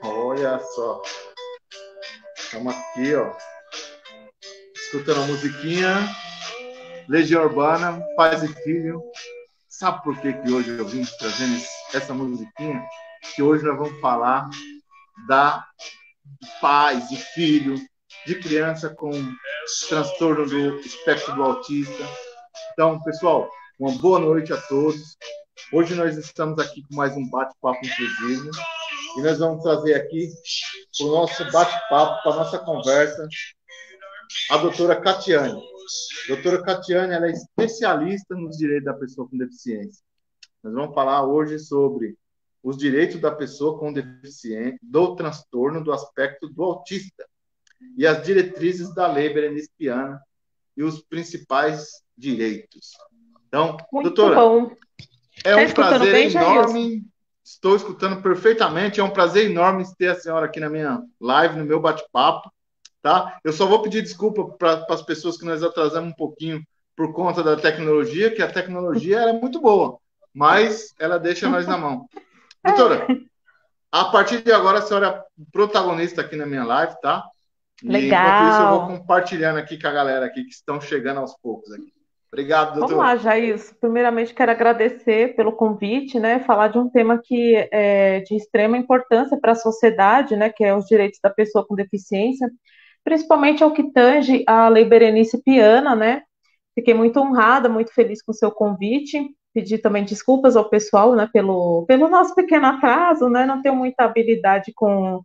Olha só, estamos aqui, ó, escutando a musiquinha, Legião Urbana, Pais e Filho. Sabe por que hoje eu vim trazendo essa musiquinha? Que hoje nós vamos falar de pais e filho, de criança com transtorno do espectro do autista. Então, pessoal, uma boa noite a todos. Hoje nós estamos aqui com mais um bate-papo inclusivo e nós vamos trazer aqui para o nosso bate-papo, para a nossa conversa, a doutora Catiane. A doutora Catiane, ela é especialista nos direitos da pessoa com deficiência. Nós vamos falar hoje sobre os direitos da pessoa com deficiência, do transtorno do aspecto do autista e as diretrizes da Lei Berenice Viana e os principais direitos. Então, muito doutora, bom. É um prazer enorme. Estou escutando perfeitamente. É um prazer enorme ter a senhora aqui na minha live, no meu bate-papo. Tá? Eu só vou pedir desculpa para as pessoas que nós atrasamos um pouquinho por conta da tecnologia, que a tecnologia é muito boa, mas ela deixa nós na mão. Doutora, a partir de agora a senhora é protagonista aqui na minha live, tá? E legal. Enquanto isso eu vou compartilhando aqui com a galera aqui que estão chegando aos poucos aqui. Obrigado, doutora. Vamos lá, Jair. Primeiramente, quero agradecer pelo convite, né? Falar de um tema que é de extrema importância para a sociedade, né? Que é os direitos da pessoa com deficiência, principalmente ao que tange a Lei Berenice Viana, né? Fiquei muito honrada, muito feliz com o seu convite. Pedir também desculpas ao pessoal, né? Pelo nosso pequeno atraso, né? Não tenho muita habilidade com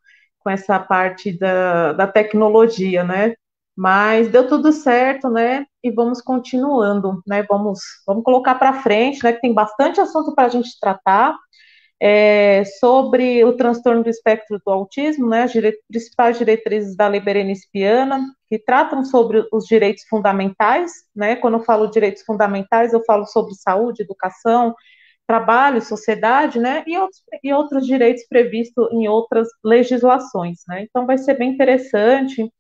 essa parte da tecnologia, né? Mas deu tudo certo, né? E vamos continuando, né? Vamos colocar para frente, né? Que tem bastante assunto para a gente tratar. Sobre o transtorno do espectro do autismo, né? As principais diretrizes da Lei Berenice Viana, que tratam sobre os direitos fundamentais, né? Quando eu falo direitos fundamentais, eu falo sobre saúde, educação, trabalho, sociedade, né? E outros direitos previstos em outras legislações, né? Então vai ser bem interessante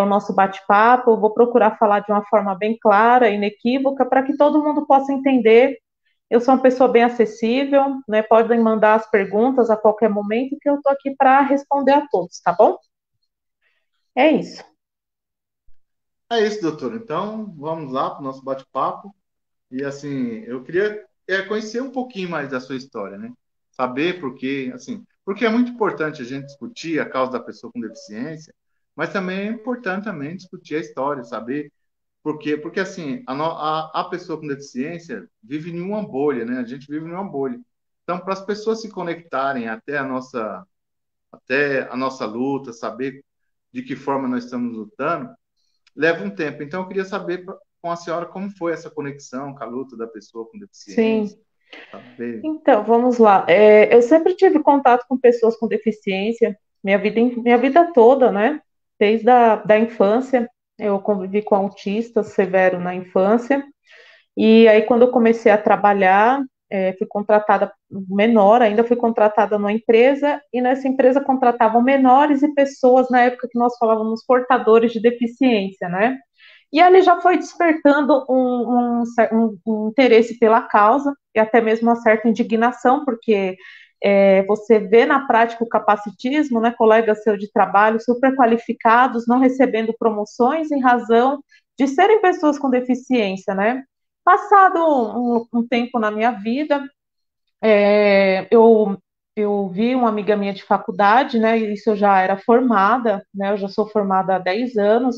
o nosso bate-papo. Eu vou procurar falar de uma forma bem clara, inequívoca, para que todo mundo possa entender. Eu sou uma pessoa bem acessível, né? Podem mandar as perguntas a qualquer momento, que eu estou aqui para responder a todos, tá bom? É isso. É isso, doutor. Então, vamos lá para o nosso bate-papo. E, assim, eu queria conhecer um pouquinho mais da sua história, né? Saber porque é muito importante a gente discutir a causa da pessoa com deficiência, mas também é importante também discutir a história, saber por quê. Porque, assim, a pessoa com deficiência vive em uma bolha, né? A gente vive em uma bolha. Então, para as pessoas se conectarem até a nossa luta, saber de que forma nós estamos lutando, leva um tempo. Então, eu queria saber com a senhora como foi essa conexão com a luta da pessoa com deficiência. Sim. Saber. Então, vamos lá. Eu sempre tive contato com pessoas com deficiência, minha vida toda, né? Desde da infância, eu convivi com autistas severo na infância. E aí, quando eu comecei a trabalhar, fui contratada menor, ainda fui contratada numa empresa, e nessa empresa contratavam menores e pessoas, na época que nós falávamos portadores de deficiência, né? E ali já foi despertando um interesse pela causa, e até mesmo uma certa indignação, porque você vê na prática o capacitismo, né, colegas seus de trabalho super qualificados, não recebendo promoções em razão de serem pessoas com deficiência, né? Passado um tempo na minha vida, eu vi uma amiga minha de faculdade, né? Isso eu já era formada, né? Eu já sou formada há 10 anos,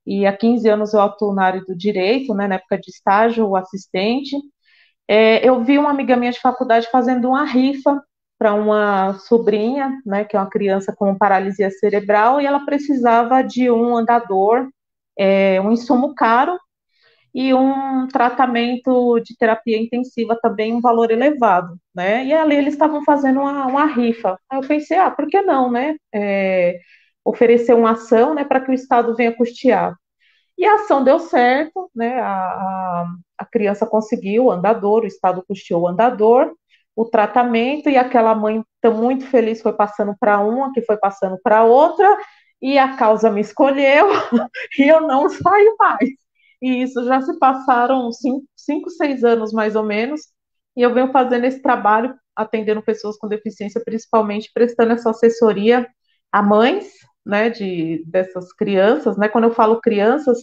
e há 15 anos eu atuo na área do direito, né? Na época de estágio, o assistente. Eu vi uma amiga minha de faculdade fazendo uma rifa para uma sobrinha, né? Que é uma criança com paralisia cerebral, e ela precisava de um andador, um insumo caro, e um tratamento de terapia intensiva também, um valor elevado, né? E ali eles estavam fazendo uma rifa. Aí eu pensei, por que não, né? Oferecer uma ação, né, para que o Estado venha custear. E a ação deu certo, né? A criança conseguiu o andador, o Estado custeou o andador, o tratamento, e aquela mãe tão muito feliz foi passando para uma, que foi passando para outra, e a causa me escolheu, e eu não saio mais. E isso já se passaram 5, 6 anos mais ou menos, e eu venho fazendo esse trabalho atendendo pessoas com deficiência, principalmente prestando essa assessoria a mães, né, dessas crianças, né? Quando eu falo crianças,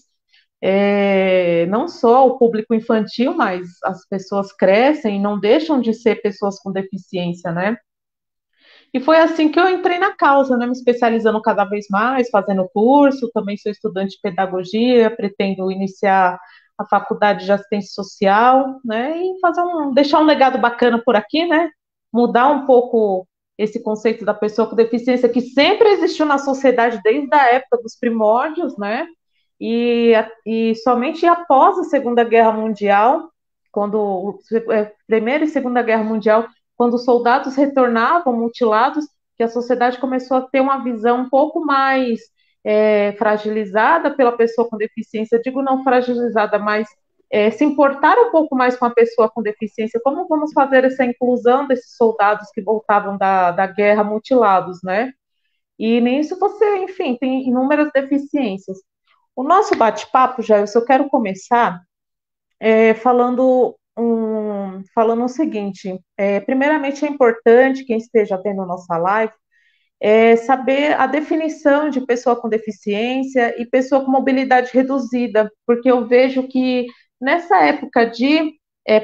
não só o público infantil, mas as pessoas crescem e não deixam de ser pessoas com deficiência, né? E foi assim que eu entrei na causa, né? Me especializando cada vez mais, fazendo curso, também sou estudante de pedagogia, pretendo iniciar a faculdade de assistência social, né? E deixar um legado bacana por aqui, né? Mudar um pouco esse conceito da pessoa com deficiência que sempre existiu na sociedade desde a época dos primórdios, né? E somente após a Segunda Guerra Mundial, quando Primeira e Segunda Guerra Mundial, quando os soldados retornavam mutilados, que a sociedade começou a ter uma visão um pouco mais fragilizada pela pessoa com deficiência. Eu digo não fragilizada, mas se importar um pouco mais com a pessoa com deficiência. Como vamos fazer essa inclusão desses soldados que voltavam da guerra mutilados, né? E nisso você, enfim, tem inúmeras deficiências. O nosso bate-papo, Jair, eu quero começar falando o seguinte: primeiramente é importante quem esteja vendo nossa live saber a definição de pessoa com deficiência e pessoa com mobilidade reduzida, porque eu vejo que nessa época de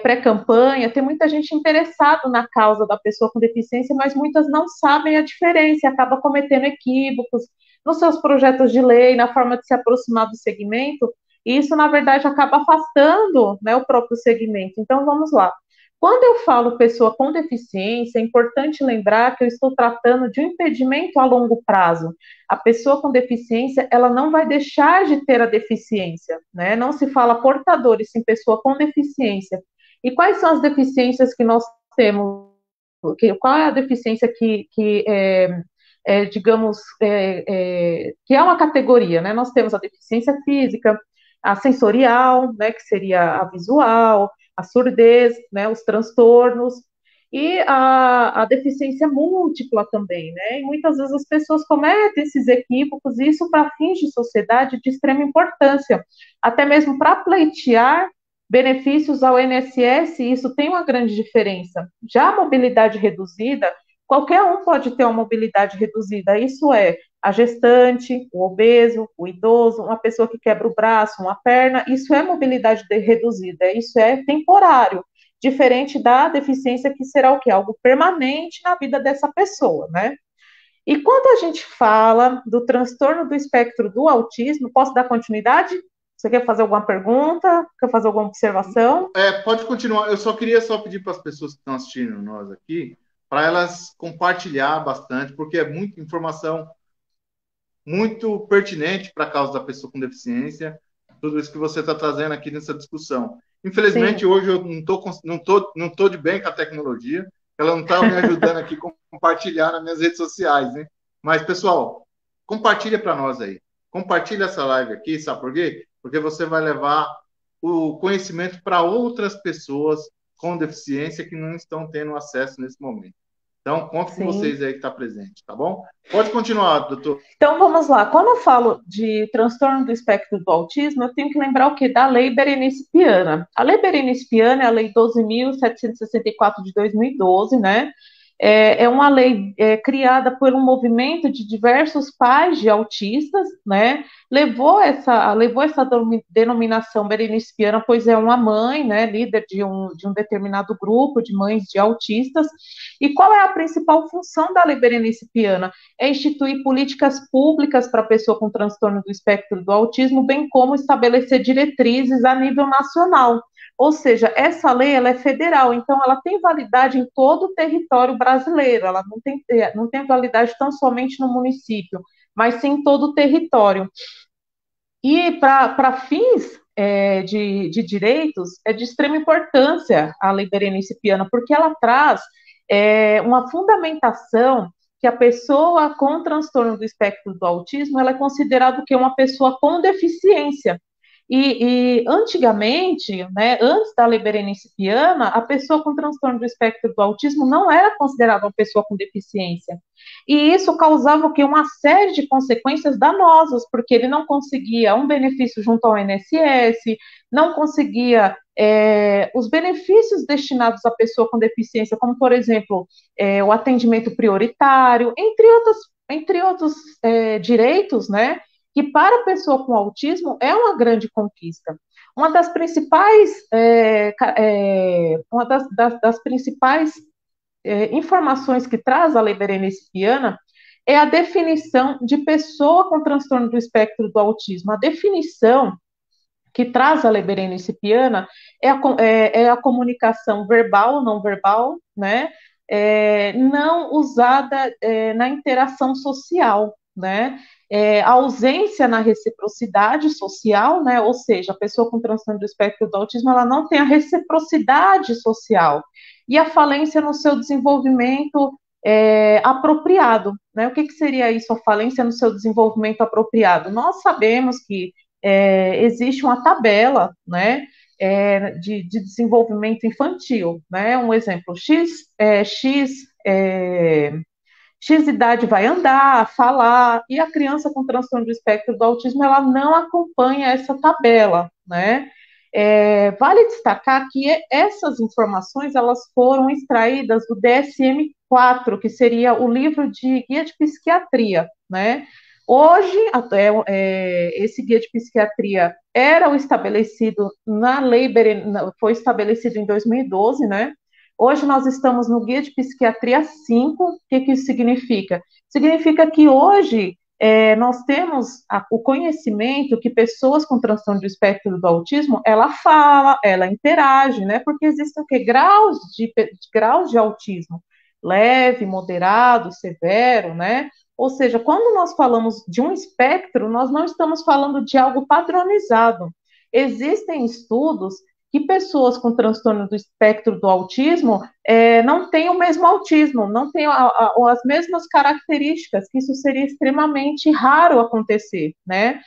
pré-campanha tem muita gente interessada na causa da pessoa com deficiência, mas muitas não sabem a diferença e acaba cometendo equívocos nos seus projetos de lei, na forma de se aproximar do segmento, e isso, na verdade, acaba afastando, né, o próprio segmento. Então, vamos lá. Quando eu falo pessoa com deficiência, é importante lembrar que eu estou tratando de um impedimento a longo prazo. A pessoa com deficiência, ela não vai deixar de ter a deficiência, né? Não se fala portador, e sim pessoa com deficiência. E quais são as deficiências que nós temos? Qual é a deficiência digamos, que é uma categoria, né? Nós temos a deficiência física, a sensorial, né, que seria a visual, a surdez, né, os transtornos, e a deficiência múltipla também, né? E muitas vezes as pessoas cometem esses equívocos, e isso para fins de sociedade de extrema importância, até mesmo para pleitear benefícios ao INSS, isso tem uma grande diferença. Já a mobilidade reduzida, qualquer um pode ter uma mobilidade reduzida, isso é a gestante, o obeso, o idoso, uma pessoa que quebra o braço, uma perna, isso é mobilidade reduzida, isso é temporário, diferente da deficiência que será o quê? Algo permanente na vida dessa pessoa, né? E quando a gente fala do transtorno do espectro do autismo, posso dar continuidade? Você quer fazer alguma pergunta? Quer fazer alguma observação? Pode continuar. Eu só queria pedir para as pessoas que estão assistindo nós aqui, para elas compartilhar bastante, porque é muita informação muito pertinente para a causa da pessoa com deficiência, tudo isso que você está trazendo aqui nessa discussão. Infelizmente, Sim. Hoje eu não tô de bem com a tecnologia, ela não está me ajudando aqui a compartilhar nas minhas redes sociais, né? Mas, pessoal, compartilha para nós aí. Compartilha essa live aqui, sabe por quê? Porque você vai levar o conhecimento para outras pessoas com deficiência que não estão tendo acesso nesse momento. Então, conto com vocês aí que está presente, tá bom? Pode continuar, doutor. Então, vamos lá. Quando eu falo de transtorno do espectro do autismo, eu tenho que lembrar o quê? Da Lei Berenice Piana. A Lei Berenice Piana é a Lei 12.764 de 2012, né? É uma lei criada por um movimento de diversos pais de autistas, né? Levou essa denominação Berenice Piana, pois é uma mãe, né, líder de um determinado grupo de mães de autistas. E qual é a principal função da Lei Berenice Piana? É instituir políticas públicas para a pessoa com transtorno do espectro do autismo, bem como estabelecer diretrizes a nível nacional. Ou seja, essa lei ela é federal, então ela tem validade em todo o território brasileiro, ela não tem validade tão somente no município, mas sim em todo o território. E para fins de direitos, é de extrema importância a Lei Berenice Piana, porque ela traz uma fundamentação que a pessoa com transtorno do espectro do autismo ela é considerada uma pessoa com deficiência. E antigamente, né, antes da Lei Berenice Viana, a pessoa com transtorno do espectro do autismo não era considerada uma pessoa com deficiência. E isso causava o quê? Uma série de consequências danosas, porque ele não conseguia um benefício junto ao INSS, não conseguia os benefícios destinados à pessoa com deficiência, como, por exemplo, o atendimento prioritário, entre outros direitos, né? Que para a pessoa com autismo é uma grande conquista. Uma das principais, das principais informações que traz a Lei Berenice Viana é a definição de pessoa com transtorno do espectro do autismo. A definição que traz a Lei Berenice Viana é a comunicação verbal ou não verbal, né? Não usada na interação social, né? A ausência na reciprocidade social, né? Ou seja, a pessoa com transtorno do espectro do autismo ela não tem a reciprocidade social e a falência no seu desenvolvimento apropriado, né? O que seria isso, a falência no seu desenvolvimento apropriado? Nós sabemos que existe uma tabela, né, de desenvolvimento infantil, né? Um exemplo, X idade vai andar, falar, e a criança com transtorno do espectro do autismo, ela não acompanha essa tabela, né? Vale destacar que essas informações, elas foram extraídas do DSM-4, que seria o livro de guia de psiquiatria, né? Hoje, esse guia de psiquiatria era o estabelecido na lei, foi estabelecido em 2012, né? Hoje nós estamos no Guia de Psiquiatria 5. O que isso significa? Significa que hoje nós temos o conhecimento que pessoas com transtorno do espectro do autismo, ela fala, ela interage, né? Porque existem o quê? Graus de autismo. Leve, moderado, severo, né? Ou seja, quando nós falamos de um espectro, nós não estamos falando de algo padronizado. Existem estudos que pessoas com transtorno do espectro do autismo não têm o mesmo autismo, não têm as mesmas características, que isso seria extremamente raro acontecer, né?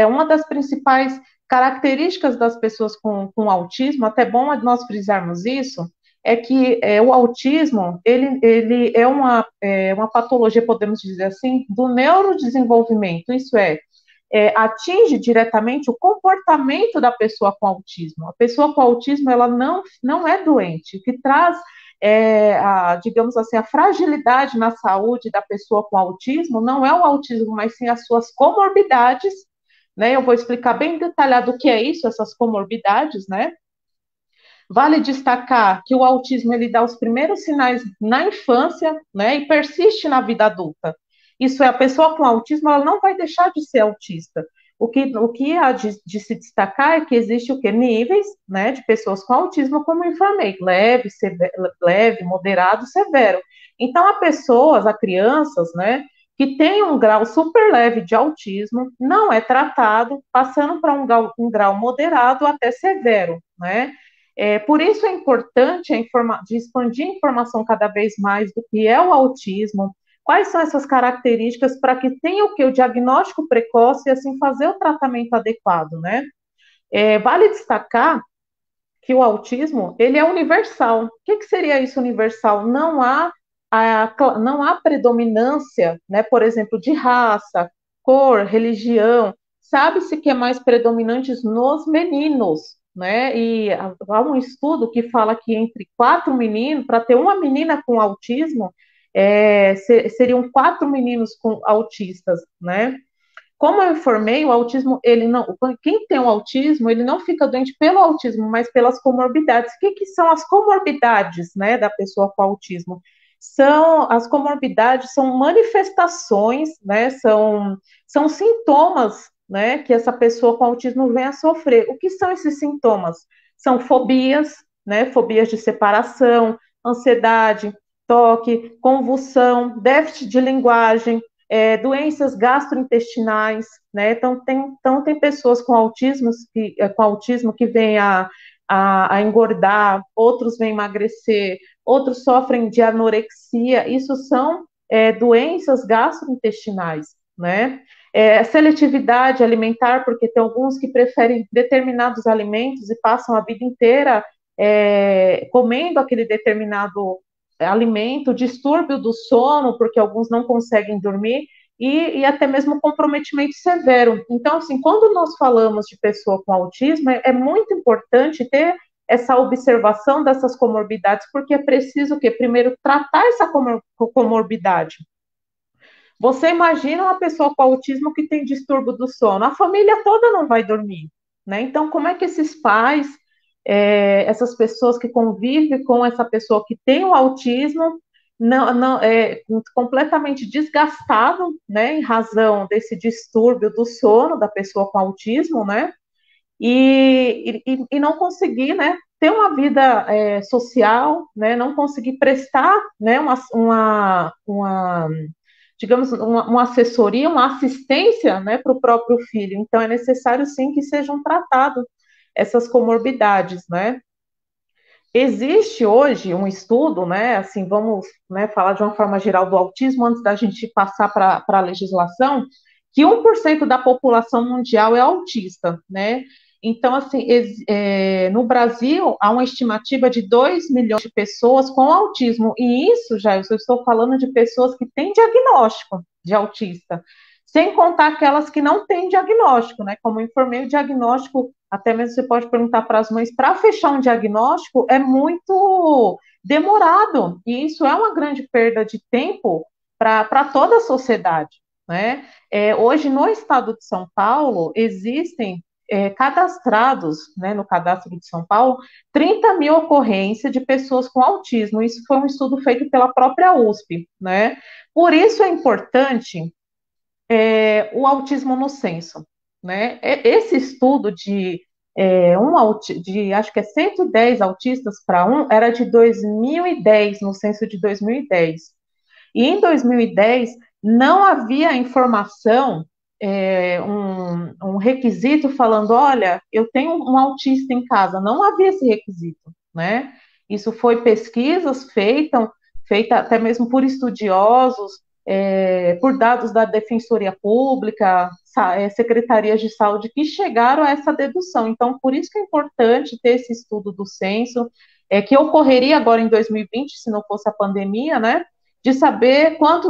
Uma das principais características das pessoas com autismo, até bom nós frisarmos isso, é que o autismo, ele é uma patologia, podemos dizer assim, do neurodesenvolvimento, isso atinge diretamente o comportamento da pessoa com autismo. A pessoa com autismo, ela não é doente, o que traz, digamos assim, a fragilidade na saúde da pessoa com autismo não é o autismo, mas sim as suas comorbidades, né? Eu vou explicar bem detalhado o que é isso, essas comorbidades, né? Vale destacar que o autismo ele dá os primeiros sinais na infância, né, e persiste na vida adulta. Isso é, a pessoa com autismo ela não vai deixar de ser autista. O que há de se destacar é que existe o que? Níveis, né, de pessoas com autismo, como eu informei, leve, moderado, severo. Então, há crianças, né, que têm um grau super leve de autismo, não é tratado, passando para um grau moderado até severo, né? Por isso é importante de expandir a informação cada vez mais do que é o autismo, quais são essas características para que tenha o diagnóstico precoce e assim fazer o tratamento adequado, né? Vale destacar que o autismo, ele é universal. O que seria isso universal? Não há predominância, né, por exemplo, de raça, cor, religião. Sabe-se que é mais predominante nos meninos, né? E há um estudo que fala que entre 4 meninos, para ter uma menina com autismo, seriam 4 meninos com autistas, né? Como eu informei, o autismo, quem tem o autismo, ele não fica doente pelo autismo, mas pelas comorbidades. O que são as comorbidades, né, da pessoa com autismo? As comorbidades são manifestações, né, são sintomas, né, que essa pessoa com autismo vem a sofrer. O que são esses sintomas? São fobias, né, fobias de separação, ansiedade, toque, convulsão, déficit de linguagem, doenças gastrointestinais, né? Então tem pessoas com autismo que vêm a engordar, outros vêm emagrecer, outros sofrem de anorexia. Isso são doenças gastrointestinais, né? seletividade alimentar, porque tem alguns que preferem determinados alimentos e passam a vida inteira comendo aquele determinado alimento, distúrbio do sono, porque alguns não conseguem dormir, e até mesmo comprometimento severo. Então, assim, quando nós falamos de pessoa com autismo, é muito importante ter essa observação dessas comorbidades, porque é preciso que primeiro tratar essa comorbidade. Você imagina uma pessoa com autismo que tem distúrbio do sono, a família toda não vai dormir, né? Então, como é que esses pais, essas pessoas que convivem com essa pessoa que tem o autismo, não completamente desgastado, né, em razão desse distúrbio do sono da pessoa com autismo, né? E não conseguir, né, ter uma vida social, né, não conseguir prestar, né, digamos, uma assessoria, uma assistência, né, para o próprio filho. Então, é necessário, sim, que sejam tratadas essas comorbidades, né. Existe hoje um estudo, né, assim, vamos, né, falar de uma forma geral do autismo, antes da gente passar para a legislação, que 1% da população mundial é autista, né. Então, assim, no Brasil, há uma estimativa de 2 milhões de pessoas com autismo, e isso, já eu estou falando de pessoas que têm diagnóstico de autista, sem contar aquelas que não têm diagnóstico, né, como eu informei, o diagnóstico, até mesmo você pode perguntar para as mães, para fechar um diagnóstico é muito demorado, e isso é uma grande perda de tempo para toda a sociedade, né? Hoje, no estado de São Paulo, existem cadastrados, né, no cadastro de São Paulo, 30 mil ocorrências de pessoas com autismo. Isso foi um estudo feito pela própria USP, né? Por isso é importante o autismo no censo, né? Esse estudo de acho que é 110 autistas para um, era de 2010, no censo de 2010. E em 2010 não havia informação, um requisito falando, olha, eu tenho um autista em casa. Não havia esse requisito, né? Isso foi pesquisas feitas até mesmo por estudiosos, por dados da Defensoria Pública, secretarias de saúde, que chegaram a essa dedução. Então, por isso que é importante ter esse estudo do censo, que ocorreria agora em 2020, se não fosse a pandemia, né? De saber qual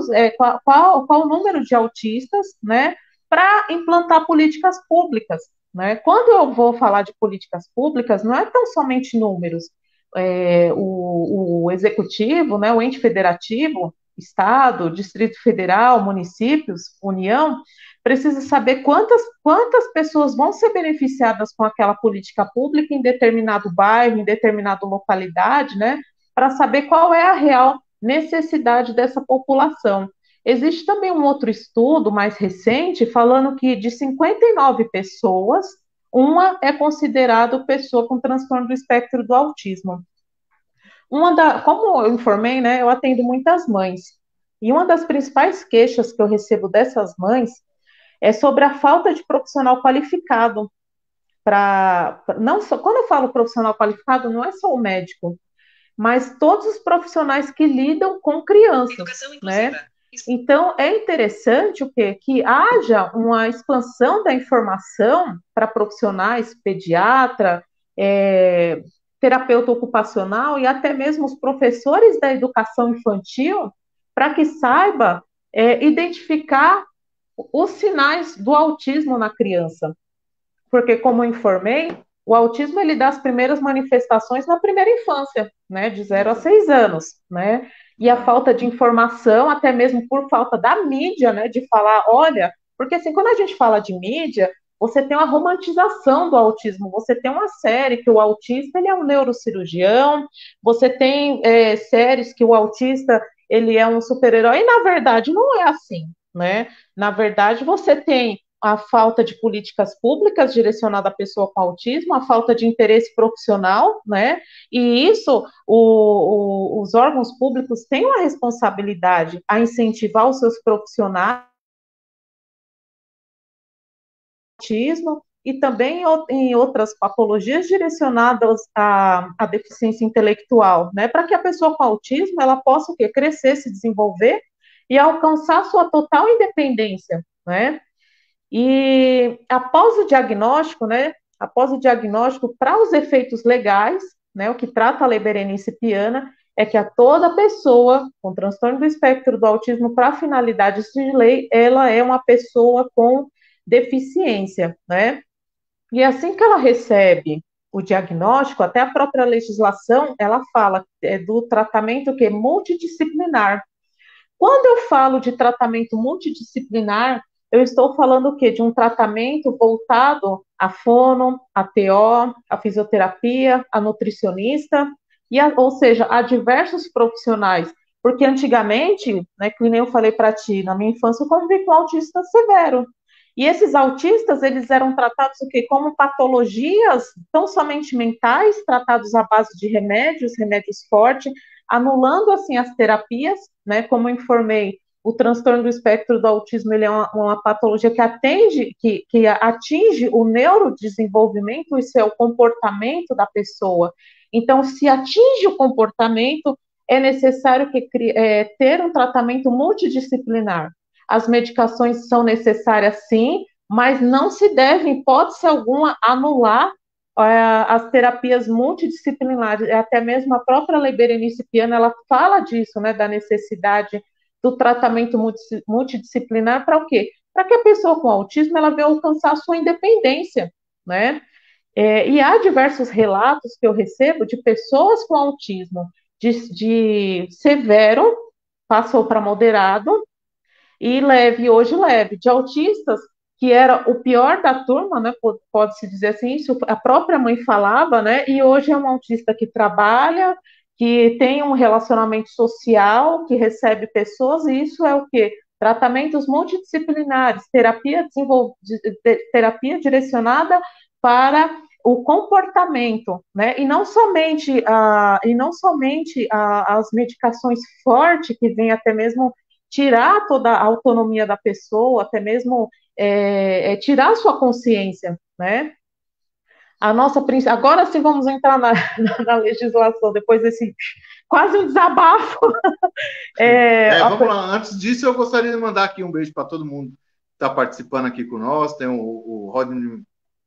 o número de autistas, né? Para implantar políticas públicas, né? Quando eu vou falar de políticas públicas, não é tão somente números. O executivo, né, o ente federativo, Estado, Distrito Federal, municípios, União, precisa saber quantas pessoas vão ser beneficiadas com aquela política pública em determinado bairro, em determinada localidade, né, para saber qual é a real necessidade dessa população. Existe também um outro estudo mais recente falando que de 59 pessoas, uma é considerada pessoa com transtorno do espectro do autismo. Como eu informei, né, eu atendo muitas mães, e uma das principais queixas que eu recebo dessas mães é sobre a falta de profissional qualificado. Não só, quando eu falo profissional qualificado, não é só o médico, mas todos os profissionais que lidam com crianças, né? Então, é interessante que haja uma expansão da informação para profissionais, pediatra, terapeuta ocupacional e até mesmo os professores da educação infantil, para que saiba identificar os sinais do autismo na criança. Porque, como eu informei, o autismo ele dá as primeiras manifestações na primeira infância, né, de 0 a 6 anos, né, e a falta de informação, até mesmo por falta da mídia, né, de falar, olha, porque assim, quando a gente fala de mídia, você tem uma romantização do autismo, você tem uma série que o autista ele é um neurocirurgião, você tem séries que o autista ele é um super-herói, e na verdade não é assim, né, na verdade você tem a falta de políticas públicas direcionadas à pessoa com autismo, a falta de interesse profissional, né? E isso, os órgãos públicos têm uma responsabilidade a incentivar os seus profissionais autismo e também em outras patologias direcionadas à deficiência intelectual, né? Para que a pessoa com autismo ela possa crescer, se desenvolver e alcançar sua total independência, né? E após o diagnóstico, né, após o diagnóstico, para os efeitos legais, né, o que trata a Lei Berenice Piana é que a toda pessoa com transtorno do espectro do autismo, para finalidades de lei, ela é uma pessoa com deficiência, né? E assim que ela recebe o diagnóstico, até a própria legislação, ela fala do tratamento que é multidisciplinar. Quando eu falo de tratamento multidisciplinar, eu estou falando o quê? De um tratamento voltado à fono, à TO, à fisioterapia, à nutricionista, ou seja, a diversos profissionais. Porque antigamente, né, que nem eu falei para ti, na minha infância eu convivi com autista severo. E esses autistas, eles eram tratados o quê? Como patologias tão somente mentais, tratados à base de remédios, remédios fortes, anulando assim as terapias, né? Como eu informei, o transtorno do espectro do autismo ele é uma patologia que atinge o neurodesenvolvimento, isso é o comportamento da pessoa. Então, se atinge o comportamento, é necessário ter um tratamento multidisciplinar. As medicações são necessárias, sim, mas não se deve, em hipótese alguma, anular as terapias multidisciplinares, até mesmo a própria Lei Berenice Piana, ela fala disso, né, da necessidade do tratamento multidisciplinar para o quê? Para que a pessoa com autismo ela venha alcançar a sua independência, né? E há diversos relatos que eu recebo de pessoas com autismo de severo, passou para moderado, e leve, hoje leve, de autistas, que era o pior da turma, né, pode-se dizer assim, isso a própria mãe falava, né, e hoje é um autista que trabalha, que tem um relacionamento social, que recebe pessoas, e isso é o quê? Tratamentos multidisciplinares, terapia direcionada para o comportamento, né? E não somente as medicações fortes que vêm até mesmo tirar toda a autonomia da pessoa, até mesmo tirar a sua consciência, né? Agora sim vamos entrar na legislação, depois desse quase um desabafo. Vamos lá. Antes disso, eu gostaria de mandar aqui um beijo para todo mundo que está participando aqui com nós. Tem o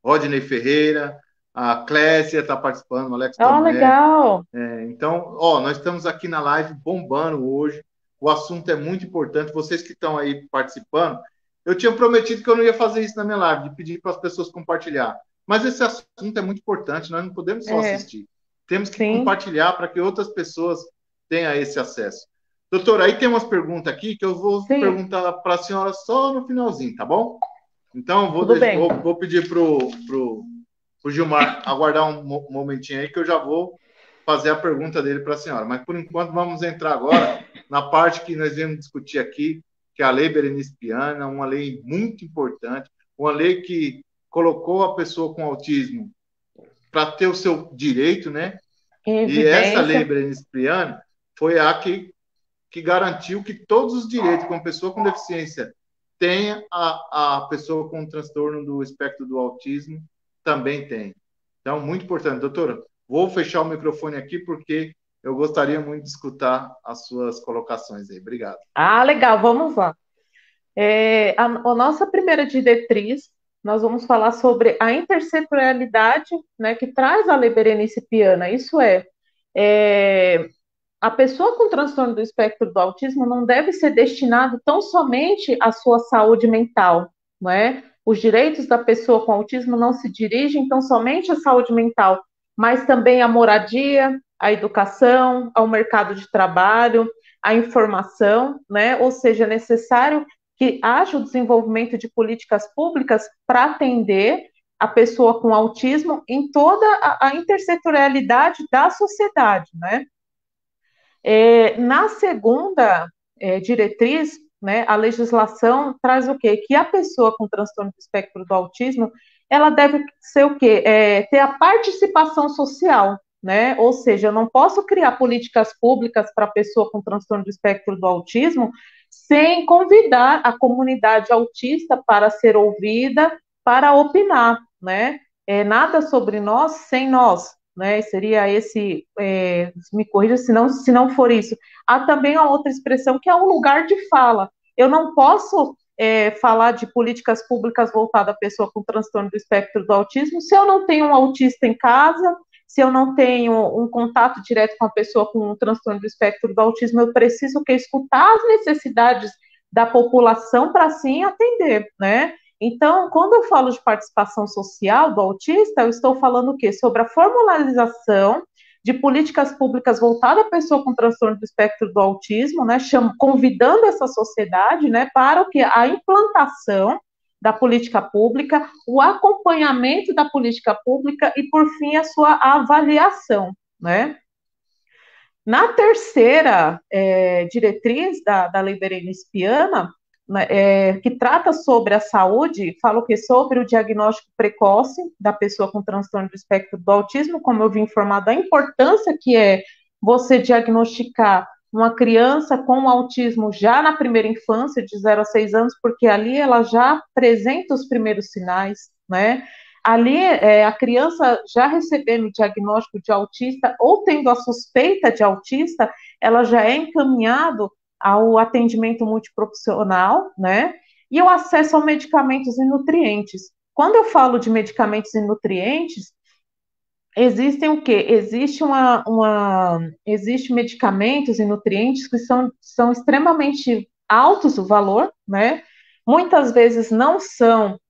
Rodney Ferreira, a Clécia está participando, o Alex Tomé. Legal. Então, nós estamos aqui na live bombando hoje. O assunto é muito importante. Vocês que estão aí participando, eu tinha prometido que eu não ia fazer isso na minha live, de pedir para as pessoas compartilhar. Mas esse assunto é muito importante, nós não podemos só assistir. Temos que compartilhar para que outras pessoas tenham esse acesso. Doutora, aí tem umas perguntas aqui que eu vou perguntar para a senhora só no finalzinho, tá bom? Então, vou pedir para o Gilmar aguardar um momentinho aí que eu já vou fazer a pergunta dele para a senhora. Mas, por enquanto, vamos entrar agora na parte que nós vamos discutir aqui, que é a Lei Berenice Piana, uma lei muito importante, uma lei que colocou a pessoa com autismo para ter o seu direito, né? E essa Lei Berenice Piana foi a que garantiu que todos os direitos que uma pessoa com deficiência tenha, a pessoa com transtorno do espectro do autismo também tem. Então, muito importante. Doutora, vou fechar o microfone aqui porque eu gostaria muito de escutar as suas colocações aí. Obrigado. Legal, vamos lá. A nossa primeira diretriz, nós vamos falar sobre a intersetorialidade, né, que traz a Lei Berenice Piana. Isso a pessoa com transtorno do espectro do autismo não deve ser destinado tão somente à sua saúde mental, não é? Os direitos da pessoa com autismo não se dirigem tão somente à saúde mental, mas também à moradia, à educação, ao mercado de trabalho, à informação, né? Ou seja, é necessário que haja o desenvolvimento de políticas públicas para atender a pessoa com autismo em toda a intersetorialidade da sociedade, né? Na segunda diretriz, né, a legislação traz o quê? Que a pessoa com transtorno do espectro do autismo, ela deve ser o quê? Ter a participação social, né? Ou seja, eu não posso criar políticas públicas para a pessoa com transtorno do espectro do autismo sem convidar a comunidade autista para ser ouvida, para opinar, né? Nada sobre nós sem nós, né? Seria esse, me corrija se não for isso. Há também uma outra expressão que é um lugar de fala. Eu não posso falar de políticas públicas voltadas à pessoa com transtorno do espectro do autismo se eu não tenho um autista em casa, se eu não tenho um contato direto com a pessoa com um transtorno do espectro do autismo? Eu preciso escutar as necessidades da população para sim atender, né? Então, quando eu falo de participação social do autista, eu estou falando o quê? Sobre a formalização de políticas públicas voltadas à pessoa com transtorno do espectro do autismo, né, convidando essa sociedade, né, para o que? A implantação da política pública, o acompanhamento da política pública e, por fim, a sua avaliação, né? Na terceira diretriz da Lei Berenice Viana, que trata sobre a saúde, fala o que? Sobre o diagnóstico precoce da pessoa com transtorno do espectro do autismo, como eu vim informar da importância que é você diagnosticar uma criança com autismo já na primeira infância, de 0 a 6 anos, porque ali ela já apresenta os primeiros sinais, né? Ali, a criança já recebendo o diagnóstico de autista ou tendo a suspeita de autista, ela já é encaminhado ao atendimento multiprofissional, né? E o acesso a medicamentos e nutrientes. Quando eu falo de medicamentos e nutrientes, existem o quê? Existe medicamentos e nutrientes que são extremamente altos o valor, né? Muitas vezes não são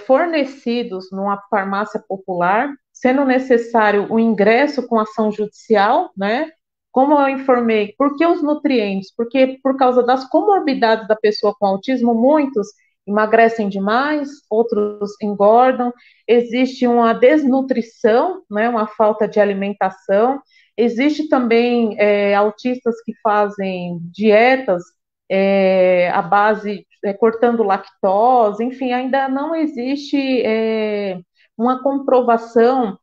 fornecidos numa farmácia popular, sendo necessário o ingresso com ação judicial, né? Como eu informei, por que os nutrientes? Porque por causa das comorbidades da pessoa com autismo, muitos emagrecem demais, outros engordam, existe uma desnutrição, né, uma falta de alimentação, existe também autistas que fazem dietas à base, cortando lactose, enfim, ainda não existe uma comprovação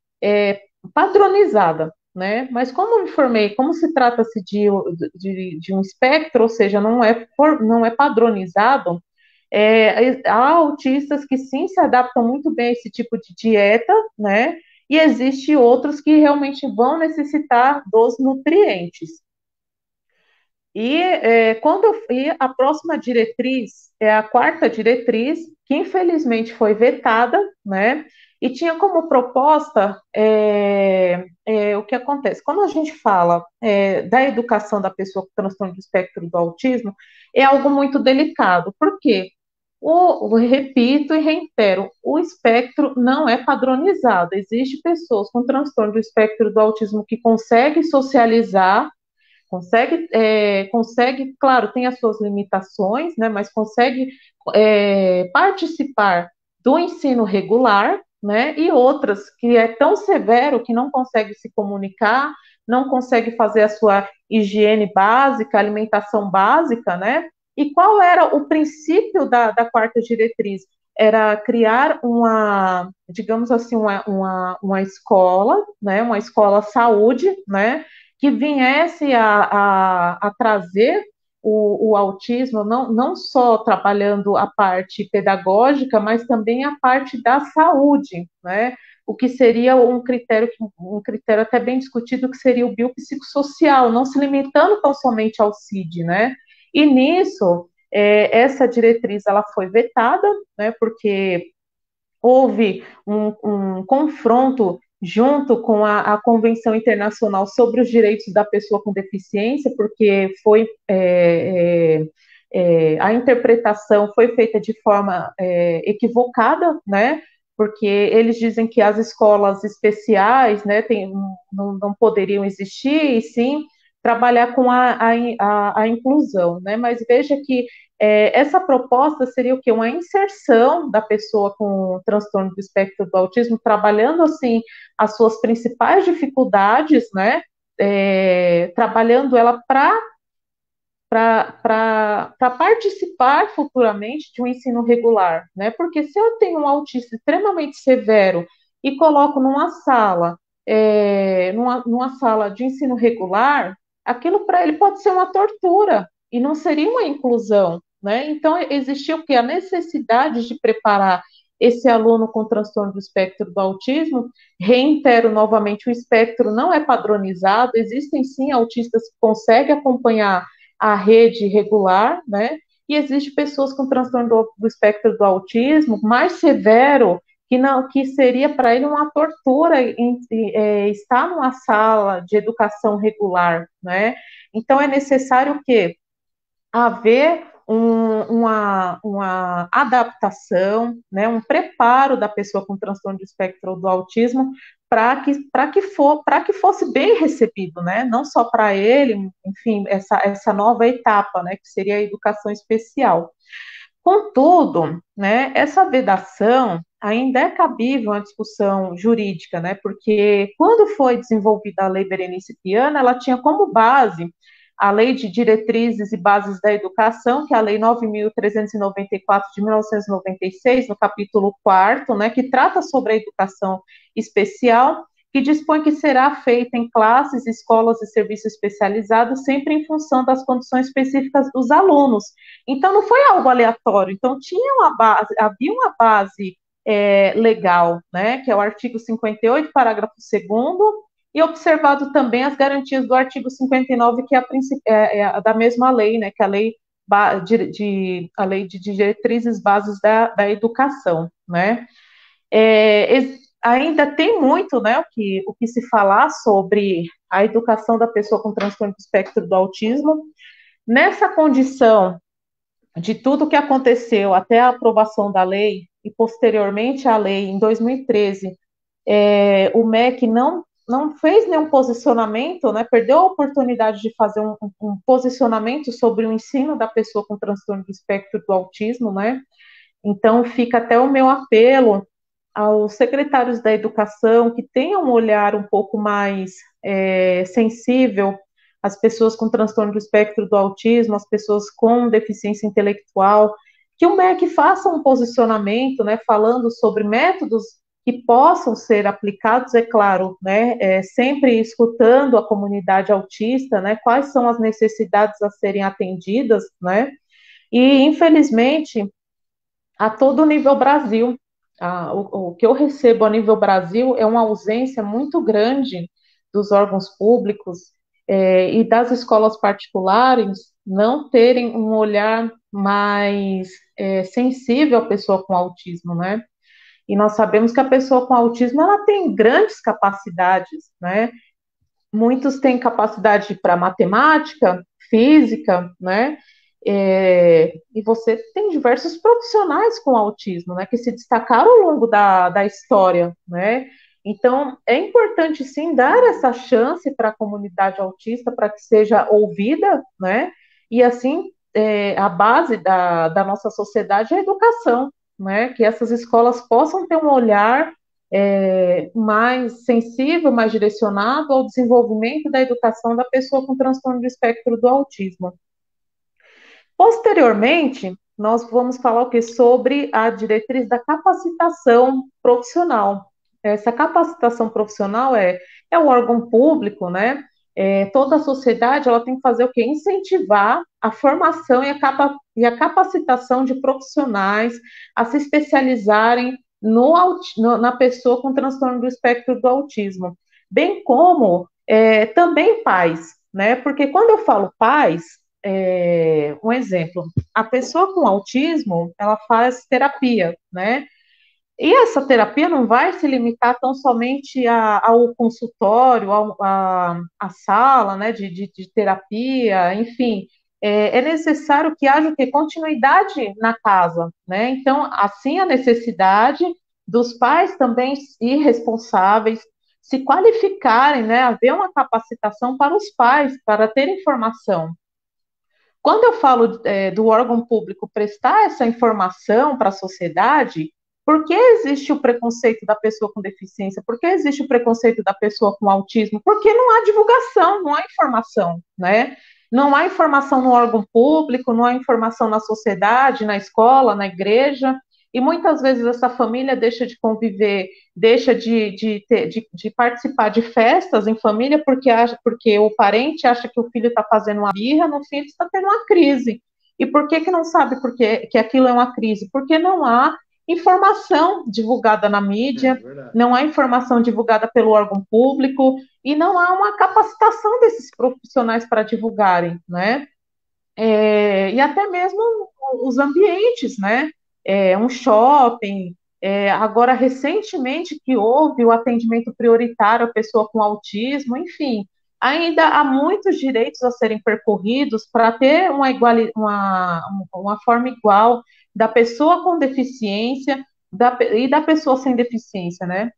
padronizada, né? Mas como eu informei, como se trata-se de um espectro, ou seja, não é padronizado, há autistas que sim se adaptam muito bem a esse tipo de dieta, né? E existe outros que realmente vão necessitar dos nutrientes. E a próxima diretriz é a quarta diretriz, que infelizmente foi vetada, né? E tinha como proposta o que acontece. Quando a gente fala da educação da pessoa com transtorno do espectro do autismo, é algo muito delicado. Por quê? Repito e reitero, o espectro não é padronizado. Existem pessoas com transtorno do espectro do autismo que conseguem socializar, consegue, claro, tem as suas limitações, né, mas consegue participar do ensino regular, né, e outras que é tão severo que não consegue se comunicar, não consegue fazer a sua higiene básica, alimentação básica, né? E qual era o princípio da quarta diretriz? Era criar digamos assim, uma escola, né, uma escola saúde, né, que viesse a trazer o autismo, não só trabalhando a parte pedagógica, mas também a parte da saúde, né? O que seria um critério até bem discutido, que seria o biopsicossocial, não se limitando tão somente ao CID, né? E nisso, essa diretriz ela foi vetada, né? Porque houve um confronto junto com a Convenção Internacional sobre os Direitos da Pessoa com Deficiência, porque a interpretação foi feita de forma equivocada, né? Porque eles dizem que as escolas especiais, né, não poderiam existir, e sim trabalhar com a inclusão, né? Mas veja que essa proposta seria o quê? Uma inserção da pessoa com transtorno do espectro do autismo, trabalhando, assim, as suas principais dificuldades, né? Trabalhando ela para participar futuramente de um ensino regular, né? Porque se eu tenho um autista extremamente severo e coloco numa sala de ensino regular, aquilo para ele pode ser uma tortura e não seria uma inclusão, né? Então, existia o quê? A necessidade de preparar esse aluno com transtorno do espectro do autismo. Reitero novamente, o espectro não é padronizado, existem sim autistas que conseguem acompanhar a rede regular, né? e existe pessoas com transtorno do espectro do autismo mais severo, que não, que seria para ele uma tortura estar numa sala de educação regular, né? Então é necessário que haver uma adaptação, né, um preparo da pessoa com transtorno de espectro do autismo para que fosse bem recebido, né, não só para ele, enfim, essa nova etapa, né, que seria a educação especial. Contudo, né, essa vedação ainda é cabível uma discussão jurídica, né, porque quando foi desenvolvida a Lei Berenice Viana, ela tinha como base a Lei de Diretrizes e Bases da Educação, que é a Lei 9.394 de 1996, no capítulo 4º, né, que trata sobre a educação especial, que dispõe que será feita em classes, escolas e serviços especializados, sempre em função das condições específicas dos alunos. Então, não foi algo aleatório. Então, havia uma base legal, né, que é o artigo 58, parágrafo 2º, e observado também as garantias do artigo 59, que é da mesma lei, né, que é a lei de diretrizes bases da educação, né. Ainda tem muito, né, o que se falar sobre a educação da pessoa com transtorno do espectro do autismo. Nessa condição de tudo que aconteceu até a aprovação da lei e posteriormente à lei em 2013, o MEC não fez nenhum posicionamento, né, perdeu a oportunidade de fazer um posicionamento sobre o ensino da pessoa com transtorno do espectro do autismo, né. Então fica até o meu apelo aos secretários da educação que tenham um olhar um pouco mais sensível às pessoas com transtorno do espectro do autismo, às pessoas com deficiência intelectual, que o MEC faça um posicionamento, né, falando sobre métodos que possam ser aplicados, é claro, né, sempre escutando a comunidade autista, né, quais são as necessidades a serem atendidas, né, e infelizmente a todo nível Brasil. O que eu recebo a nível Brasil é uma ausência muito grande dos órgãos públicos e das escolas particulares não terem um olhar mais sensível à pessoa com autismo, né? E nós sabemos que a pessoa com autismo ela tem grandes capacidades, né? Muitos têm capacidade para matemática, física, né? E você tem diversos profissionais com autismo, né, que se destacaram ao longo da história, né? Então, é importante, sim, dar essa chance para a comunidade autista, para que seja ouvida, né? E, assim, a base da nossa sociedade é a educação, né? Que essas escolas possam ter um olhar mais sensível, mais direcionado ao desenvolvimento da educação da pessoa com transtorno do espectro do autismo. Posteriormente, nós vamos falar o que sobre a diretriz da capacitação profissional. Essa capacitação profissional é um órgão público, né? Toda a sociedade ela tem que fazer o quê? Incentivar a formação e a capacitação de profissionais a se especializarem na pessoa com transtorno do espectro do autismo, bem como também pais, né? Porque quando eu falo pais, um exemplo, a pessoa com autismo, ela faz terapia, né? E essa terapia não vai se limitar tão somente ao consultório, à sala, né, de terapia, enfim, é necessário que haja o quê? Continuidade na casa, né? Então, assim, a necessidade dos pais também irresponsáveis se qualificarem, né, haver uma capacitação para os pais, para ter informação. Quando eu falo do órgão público prestar essa informação para a sociedade, por que existe o preconceito da pessoa com deficiência? Por que existe o preconceito da pessoa com autismo? Porque não há divulgação, não há informação, né? Não há informação no órgão público, não há informação na sociedade, na escola, na igreja, e muitas vezes essa família deixa de conviver, deixa de participar de festas em família porque o parente acha que o filho está fazendo uma birra, no fim ele está tendo uma crise. E por que não sabe que aquilo é uma crise? Porque não há informação divulgada na mídia, não há informação divulgada pelo órgão público e não há uma capacitação desses profissionais para divulgarem, né? E até mesmo os ambientes, né? Um shopping. Agora, recentemente, que houve o atendimento prioritário à pessoa com autismo, enfim, ainda há muitos direitos a serem percorridos para ter uma forma igual da pessoa com deficiência e da pessoa sem deficiência, né?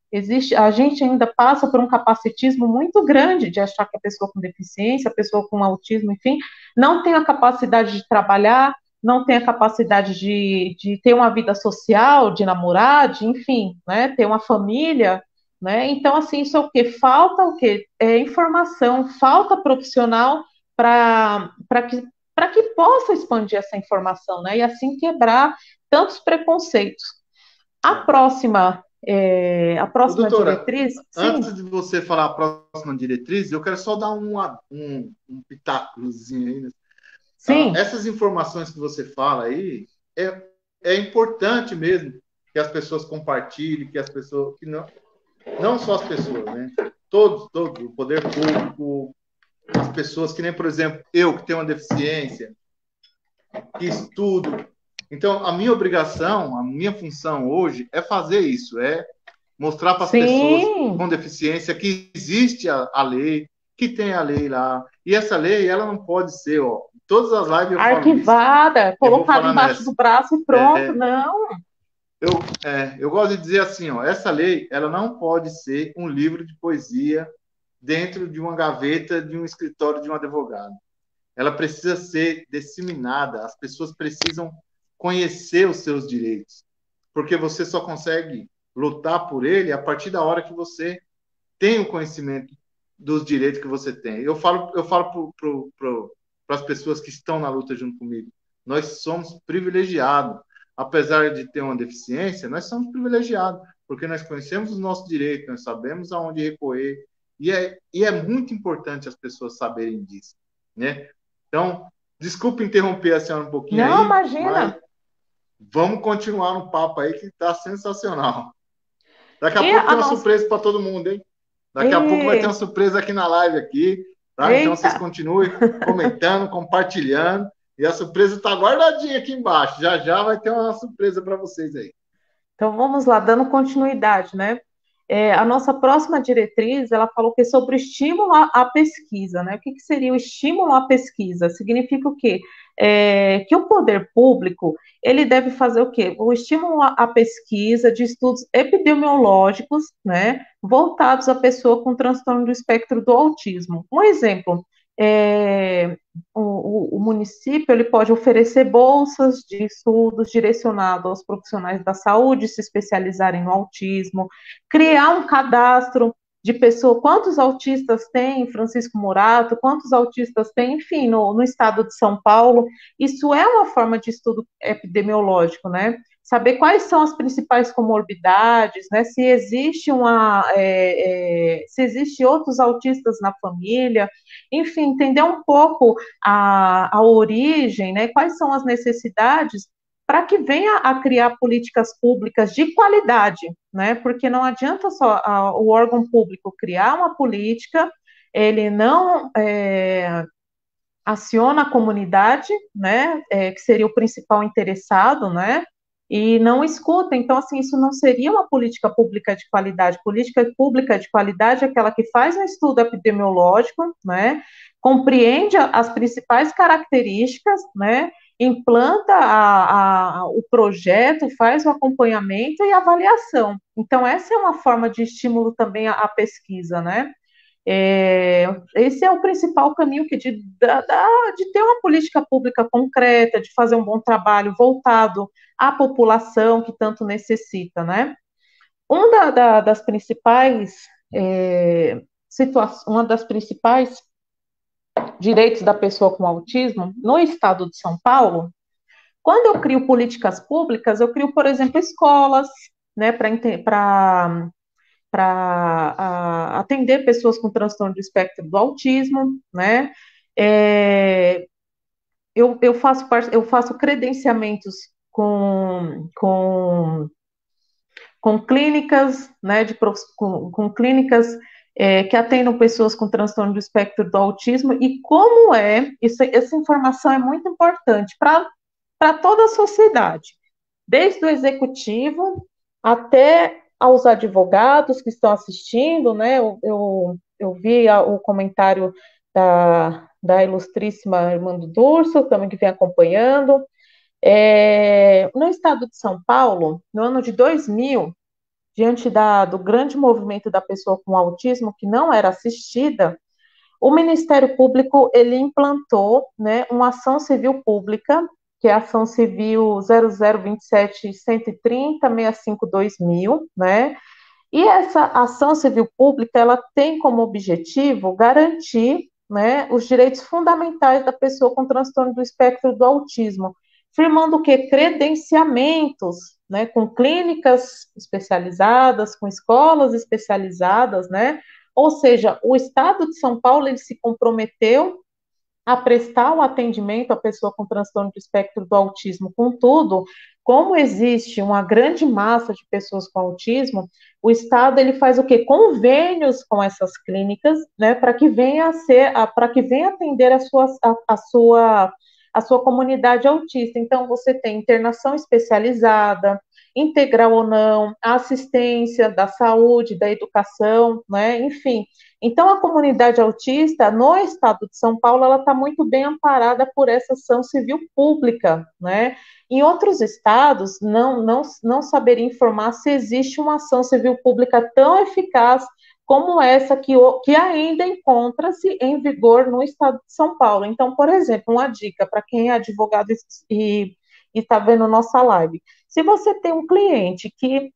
A gente ainda passa por um capacitismo muito grande de achar que a pessoa com deficiência, a pessoa com autismo, enfim, não tem a capacidade de trabalhar, não tem a capacidade de ter uma vida social, de namorar, enfim, né, ter uma família, né? Então, assim, isso é o quê? Falta o quê? Informação, falta profissional para que possa expandir essa informação, né? E assim quebrar tantos preconceitos. A próxima Doutora, diretriz, sim, antes de você falar a próxima diretriz, eu quero só dar um pitáculozinho aí, né? sim, Essas informações que você fala aí é importante mesmo que as pessoas compartilhem, que as pessoas, que não só as pessoas, né? Todos, o poder público, as pessoas que nem, por exemplo, eu que tenho uma deficiência, que estudo. Então, a minha obrigação, a minha função hoje é fazer isso, é mostrar para as pessoas sim, com deficiência que existe a lei, que tem a lei lá. E essa lei, ela não pode ser, ó, em todas as lives eu falo isso, arquivada, eu vou colocada falar embaixo nessa. do braço e pronto, não. Eu gosto de dizer assim, ó, essa lei, ela não pode ser um livro de poesia dentro de uma gaveta de um escritório de um advogado. Ela precisa ser disseminada, as pessoas precisam conhecer os seus direitos, porque você só consegue lutar por ele a partir da hora que você tem o conhecimento dos direitos que você tem. Eu falo para as pessoas que estão na luta junto comigo, nós somos privilegiados, apesar de ter uma deficiência, nós somos privilegiados, porque nós conhecemos os nossos direitos, nós sabemos aonde recorrer, e é muito importante as pessoas saberem disso, né? Então, desculpe interromper a senhora um pouquinho Não, aí, mas imagina. vamos continuar no papo aí que está sensacional. Daqui a E pouco a tem uma nossa. surpresa para todo mundo, hein? Daqui a pouco vai ter uma E... surpresa aqui na live aqui, tá? Então vocês Eita! continuem comentando, compartilhando. E a surpresa está guardadinha aqui embaixo. Já já vai ter uma surpresa para vocês aí. Então vamos lá, dando continuidade, né? A nossa próxima diretriz, ela falou que é sobre o estímulo à pesquisa, né? O que seria o estímulo à pesquisa? Significa o quê? Que o poder público, ele deve fazer o quê? O estímulo à pesquisa de estudos epidemiológicos, né? Voltados à pessoa com transtorno do espectro do autismo. Um exemplo, é, o município ele pode oferecer bolsas de estudos direcionados aos profissionais da saúde se especializarem no autismo, criar um cadastro de pessoa, quantos autistas tem Francisco Morato, quantos autistas tem, enfim, no estado de São Paulo. Isso é uma forma de estudo epidemiológico, né? Saber quais são as principais comorbidades, né? Se existe outros autistas na família, enfim, entender um pouco a origem, né? Quais são as necessidades para que venha a criar políticas públicas de qualidade, né? Porque não adianta só o órgão público criar uma política, ele não aciona a comunidade, né? Que seria o principal interessado, né? E não escuta. Então, assim, isso não seria uma política pública de qualidade. Política pública de qualidade é aquela que faz um estudo epidemiológico, né? Compreende as principais características, né? Implanta o projeto, faz o acompanhamento e avaliação. Então, essa é uma forma de estímulo também à pesquisa, né? Esse é o principal caminho de ter uma política pública concreta, de fazer um bom trabalho voltado à população que tanto necessita, né? Das principais uma das principais direitos da pessoa com autismo no estado de São Paulo, quando eu crio políticas públicas, eu crio, por exemplo, escolas, né, para atender pessoas com transtorno do espectro do autismo, né? Eu faço credenciamentos com clínicas, né, com clínicas que atendam pessoas com transtorno do espectro do autismo, e essa informação é muito importante para para toda a sociedade, desde o executivo até aos advogados que estão assistindo, né? Eu vi o comentário da ilustríssima irmã do Durso, também que vem acompanhando. No estado de São Paulo, no ano de 2000, diante do grande movimento da pessoa com autismo que não era assistida, o Ministério Público ele implantou, né, uma ação civil pública, que é a ação civil 0027-130-65-2000, né? E essa ação civil pública ela tem como objetivo garantir, né, os direitos fundamentais da pessoa com transtorno do espectro do autismo, firmando que credenciamentos, né, com clínicas especializadas, com escolas especializadas, né? Ou seja, o Estado de São Paulo ele se comprometeu a prestar o atendimento à pessoa com transtorno do espectro do autismo. Contudo, como existe uma grande massa de pessoas com autismo, o Estado ele faz o quê? Convênios com essas clínicas, né, para que venha atender a sua comunidade autista. Então, você tem internação especializada, integral ou não, a assistência da saúde, da educação, né, enfim. Então, a comunidade autista no estado de São Paulo, ela está muito bem amparada por essa ação civil pública, né? Em outros estados, não saberia informar se existe uma ação civil pública tão eficaz como essa que ainda encontra-se em vigor no estado de São Paulo. Então, por exemplo, uma dica para quem é advogado e está vendo nossa live. Se você tem um cliente que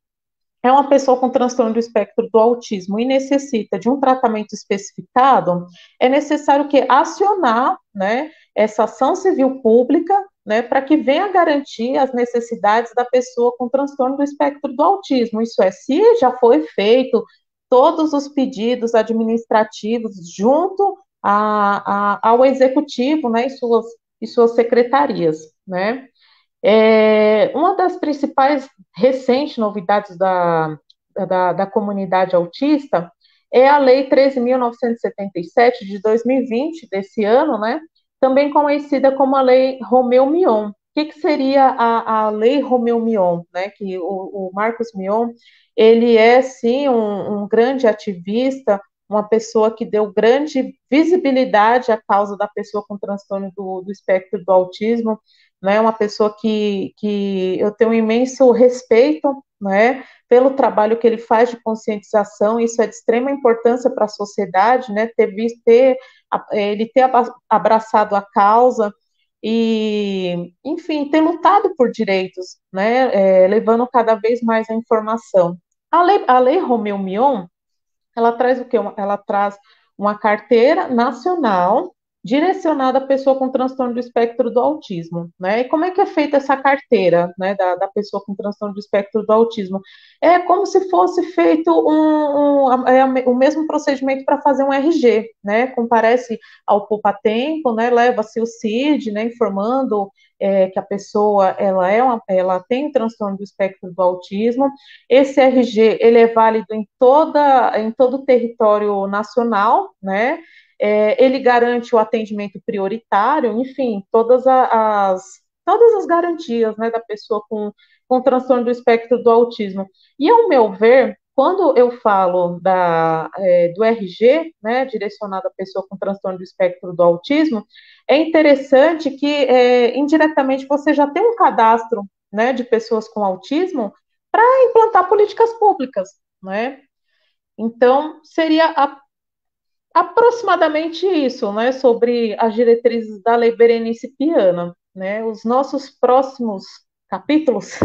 é uma pessoa com transtorno do espectro do autismo e necessita de um tratamento especificado, é necessário que acionar, né, essa ação civil pública, né, para que venha garantir as necessidades da pessoa com transtorno do espectro do autismo. Isso é, se já foi feito todos os pedidos administrativos junto ao executivo, né, e suas secretarias, né? Uma das principais recentes novidades da comunidade autista é a Lei 13.977 de 2020, desse ano, né? Também conhecida como a Lei Romeu-Mion. O que seria a Lei Romeu-Mion? Né? Que o Marcos Mion, ele é, sim, um grande ativista, uma pessoa que deu grande visibilidade à causa da pessoa com transtorno do espectro do autismo, né, uma pessoa que eu tenho um imenso respeito, né, pelo trabalho que ele faz de conscientização. Isso é de extrema importância para a sociedade, né, ele ter abraçado a causa e, enfim, ter lutado por direitos, né, levando cada vez mais a informação. A lei Romeu Mion, ela traz o quê? Ela traz uma carteira nacional direcionada à pessoa com transtorno do espectro do autismo, né? E como é que é feita essa carteira, né, da pessoa com transtorno do espectro do autismo? É como se fosse feito o mesmo procedimento para fazer um RG, né? Comparece ao poupa-tempo, né? Leva-se o CID, né? Informando que a pessoa ela tem transtorno do espectro do autismo. Esse RG ele é válido em todo o território nacional, né? Ele garante o atendimento prioritário, enfim, todas as garantias, né, da pessoa com transtorno do espectro do autismo. E, ao meu ver, quando eu falo do RG, né, direcionado à pessoa com transtorno do espectro do autismo, é interessante que, indiretamente, você já tem um cadastro, né, de pessoas com autismo para implantar políticas públicas, né? Então, seria aproximadamente isso, né, sobre as diretrizes da Lei Berenice Piana, né? Os nossos próximos capítulos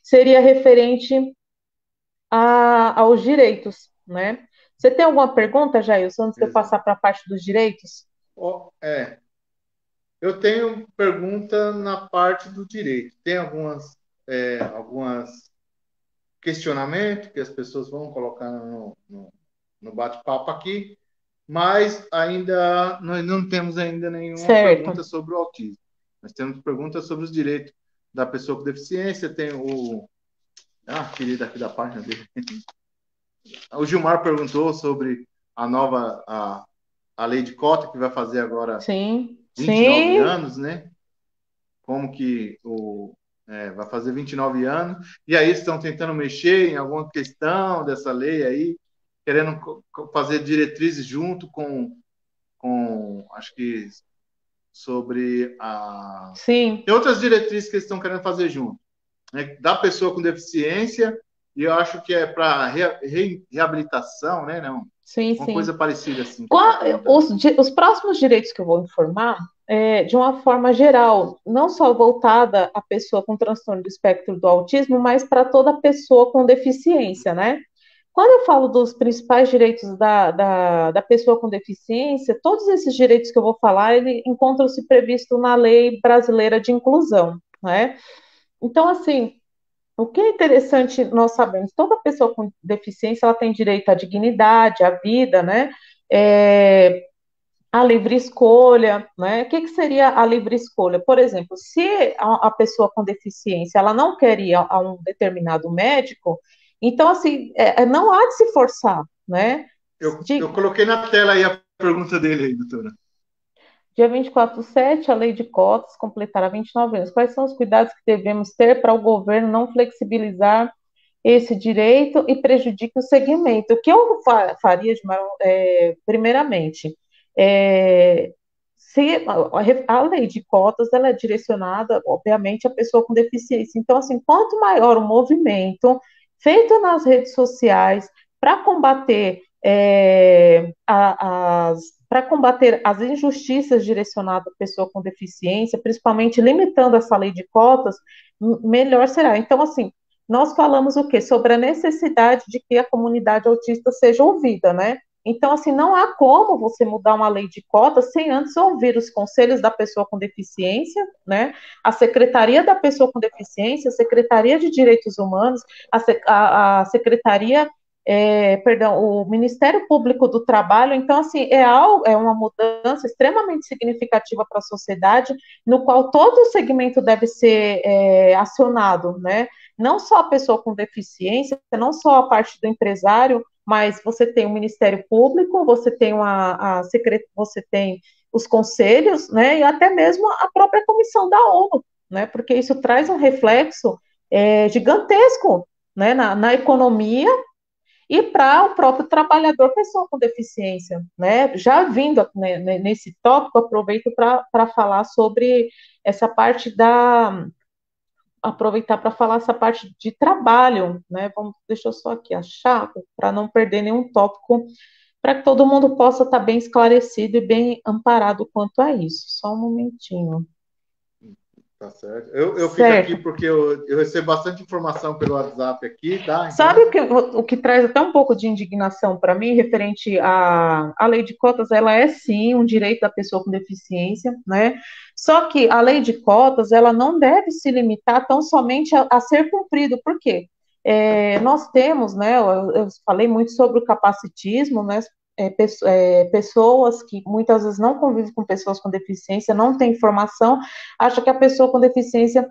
seria referente aos direitos, né? Você tem alguma pergunta, Jailson, antes de eu passar para a parte dos direitos? Eu tenho pergunta na parte do direito. Tem algumas questionamentos que as pessoas vão colocar no bate-papo aqui, mas ainda nós não temos ainda nenhuma pergunta sobre o autismo. Nós temos perguntas sobre os direitos da pessoa com deficiência. Tem querido aqui da página dele. O Gilmar perguntou sobre a lei de cota que vai fazer agora sim, 29 anos, né? como que vai fazer 29 anos, e aí estão tentando mexer em alguma questão dessa lei aí, querendo fazer diretrizes junto acho que sobre Sim, tem outras diretrizes que eles estão querendo fazer junto, né, da pessoa com deficiência, e eu acho que é para reabilitação, né? Não, sim, uma sim. coisa parecida assim que ele está comentando. Os próximos direitos que eu vou informar é de uma forma geral, não só voltada à pessoa com transtorno do espectro do autismo, mas para toda pessoa com deficiência, né? Quando eu falo dos principais direitos da pessoa com deficiência, todos esses direitos que eu vou falar, ele encontram-se previstos na Lei Brasileira de Inclusão, né? Então, assim, o que é interessante nós sabemos, toda pessoa com deficiência, ela tem direito à dignidade, à vida, né? É, a livre escolha, né? O que, que seria a livre escolha? Por exemplo, se a pessoa com deficiência ela não quer ir a um determinado médico, então assim não há de se forçar, né? Eu coloquei na tela aí a pergunta dele aí, doutora. Dia 24/7, a lei de cotas completará 29 anos. Quais são os cuidados que devemos ter para o governo não flexibilizar esse direito e prejudique o segmento? O que eu faria, primeiramente, é, se a lei de cotas ela é direcionada, obviamente, à pessoa com deficiência. Então, assim, quanto maior o movimento feito nas redes sociais para combater para combater as injustiças direcionadas à pessoa com deficiência, principalmente limitando essa lei de cotas, melhor será. Então, assim, nós falamos o quê? Sobre a necessidade de que a comunidade autista seja ouvida, né? Então, assim, não há como você mudar uma lei de cotas sem antes ouvir os conselhos da pessoa com deficiência, né? A Secretaria da Pessoa com Deficiência, a Secretaria de Direitos Humanos, a Secretaria perdão, o Ministério Público do Trabalho. Então, assim, é uma mudança extremamente significativa para a sociedade, no qual todo o segmento deve ser acionado, né? Não só a pessoa com deficiência, não só a parte do empresário, mas você tem o Ministério Público, você tem você tem os conselhos, né? E até mesmo a própria comissão da ONU, né? Porque isso traz um reflexo gigantesco, né? Na economia e para o próprio trabalhador, pessoa com deficiência, né? Já vindo nesse tópico, aproveito para falar sobre essa parte aproveitar para falar essa parte de trabalho, né? Deixa eu só aqui achar, para não perder nenhum tópico, para que todo mundo possa estar bem esclarecido e bem amparado quanto a isso. Só um momentinho. Tá certo. Eu fico aqui Certo. porque eu recebo bastante informação pelo WhatsApp aqui, tá? Sabe Então, o que traz até um pouco de indignação para mim, referente à lei de cotas, ela é sim um direito da pessoa com deficiência, né? Só que a lei de cotas, ela não deve se limitar tão somente a ser cumprido, por quê? Nós temos, né, eu falei muito sobre o capacitismo, né, pessoas que muitas vezes não convivem com pessoas com deficiência, não têm informação, acham que a pessoa com deficiência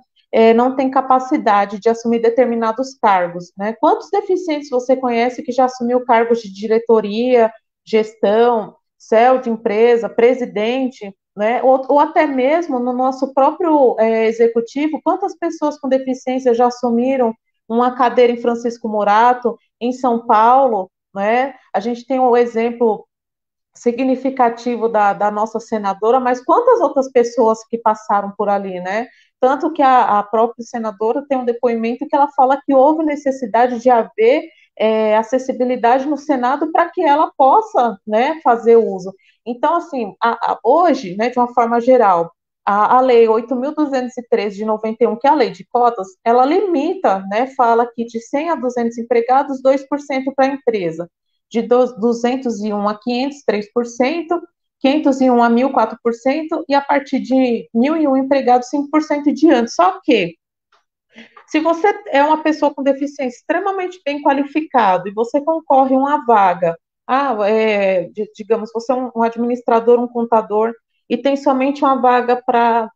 não tem capacidade de assumir determinados cargos, né? Quantos deficientes você conhece que já assumiu cargos de diretoria, gestão, CEO de empresa, presidente, né? Ou até mesmo no nosso próprio executivo, quantas pessoas com deficiência já assumiram uma cadeira em Francisco Morato, em São Paulo, né? A gente tem o exemplo significativo da nossa senadora, mas quantas outras pessoas que passaram por ali, né? Tanto que a própria senadora tem um depoimento que ela fala que houve necessidade de haver acessibilidade no Senado para que ela possa, né, fazer uso. Então, assim, hoje, né, de uma forma geral, a Lei 8.213 de 91, que é a lei de cotas, ela limita, né, fala que de 100 a 200 empregados, 2% para a empresa, de 201 a 500, 3%, 501 a 1.000, 4%, e a partir de 1.001 empregados, 5% e diante. Só que, se você é uma pessoa com deficiência extremamente bem qualificado e você concorre a uma vaga, digamos, você é um administrador, um contador, e tem somente uma vaga para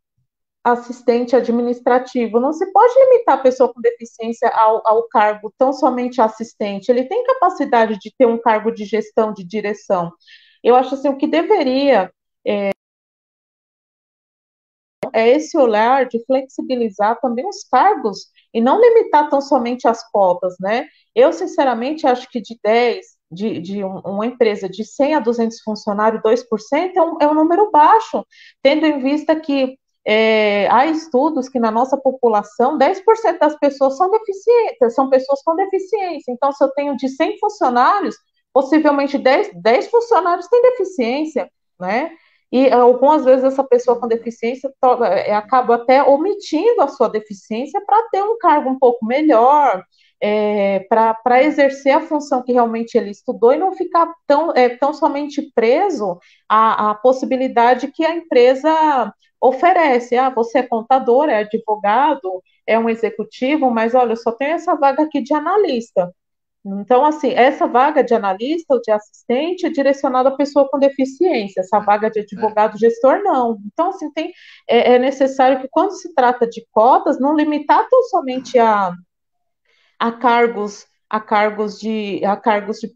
assistente administrativo. Não se pode limitar a pessoa com deficiência ao cargo tão somente assistente. Ele tem capacidade de ter um cargo de gestão, de direção. Eu acho assim, o que deveria É esse olhar de flexibilizar também os cargos e não limitar tão somente as cotas, né? Eu, sinceramente, acho que uma empresa de 100 a 200 funcionários, 2% é um número baixo, tendo em vista que há estudos que na nossa população 10% das pessoas são deficientes, são pessoas com deficiência. Então, se eu tenho de 100 funcionários, possivelmente 10 funcionários têm deficiência, né? E algumas vezes essa pessoa com deficiência acaba até omitindo a sua deficiência para ter um cargo um pouco melhor, para exercer a função que realmente ele estudou e não ficar tão somente preso à possibilidade que a empresa oferece. Ah, você é contador, é advogado, é um executivo, mas olha, eu só tenho essa vaga aqui de analista. Então, assim, essa vaga de analista ou de assistente é direcionada à pessoa com deficiência, essa vaga de advogado gestor, não. Então, assim, é necessário que, quando se trata de cotas, não limitar tão somente a cargos de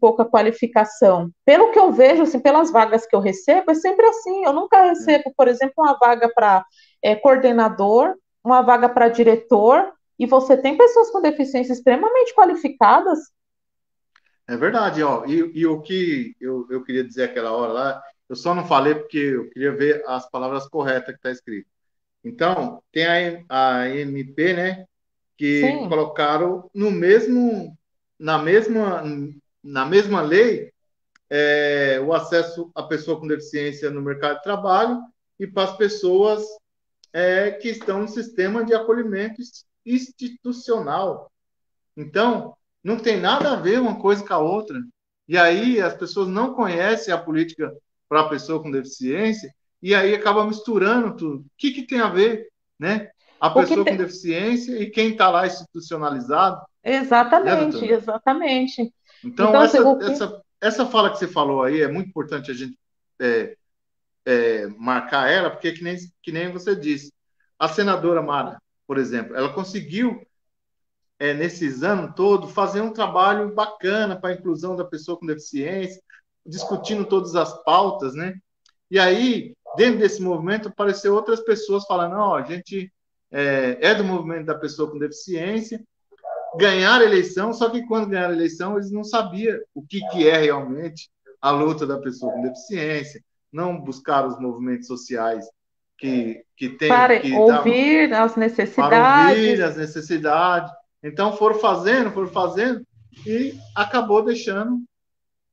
pouca qualificação. Pelo que eu vejo, assim, pelas vagas que eu recebo, é sempre assim. Eu nunca recebo, por exemplo, uma vaga para coordenador, uma vaga para diretor, e você tem pessoas com deficiência extremamente qualificadas. É verdade, ó. E o que eu queria dizer aquela hora lá, eu só não falei porque eu queria ver as palavras corretas que está escrito. Então, tem a MP, né, que Sim. colocaram na mesma, na mesma lei, o acesso à pessoa com deficiência no mercado de trabalho e para as pessoas que estão no sistema de acolhimento institucional. Então, não tem nada a ver uma coisa com a outra. E aí as pessoas não conhecem a política para a pessoa com deficiência e aí acaba misturando tudo. O que tem a ver, né? A O que pessoa com te... deficiência e quem está lá institucionalizado, né, Exatamente, doutora? exatamente. Então, Então, assim, o que... essa fala que você falou aí é muito importante a gente é, marcar ela, porque que nem você disse. A senadora Mara, por exemplo, ela conseguiu nesses anos todos, fazer um trabalho bacana para a inclusão da pessoa com deficiência, discutindo todas as pautas, né? E aí, dentro desse movimento, apareceu outras pessoas falando: não, a gente do movimento da pessoa com deficiência, ganhar a eleição, só que quando ganharam a eleição, eles não sabiam o que é realmente a luta da pessoa com deficiência, não buscaram os movimentos sociais que tem para que dar ouvir as para ouvir necessidades. as necessidades. Então foram fazendo e acabou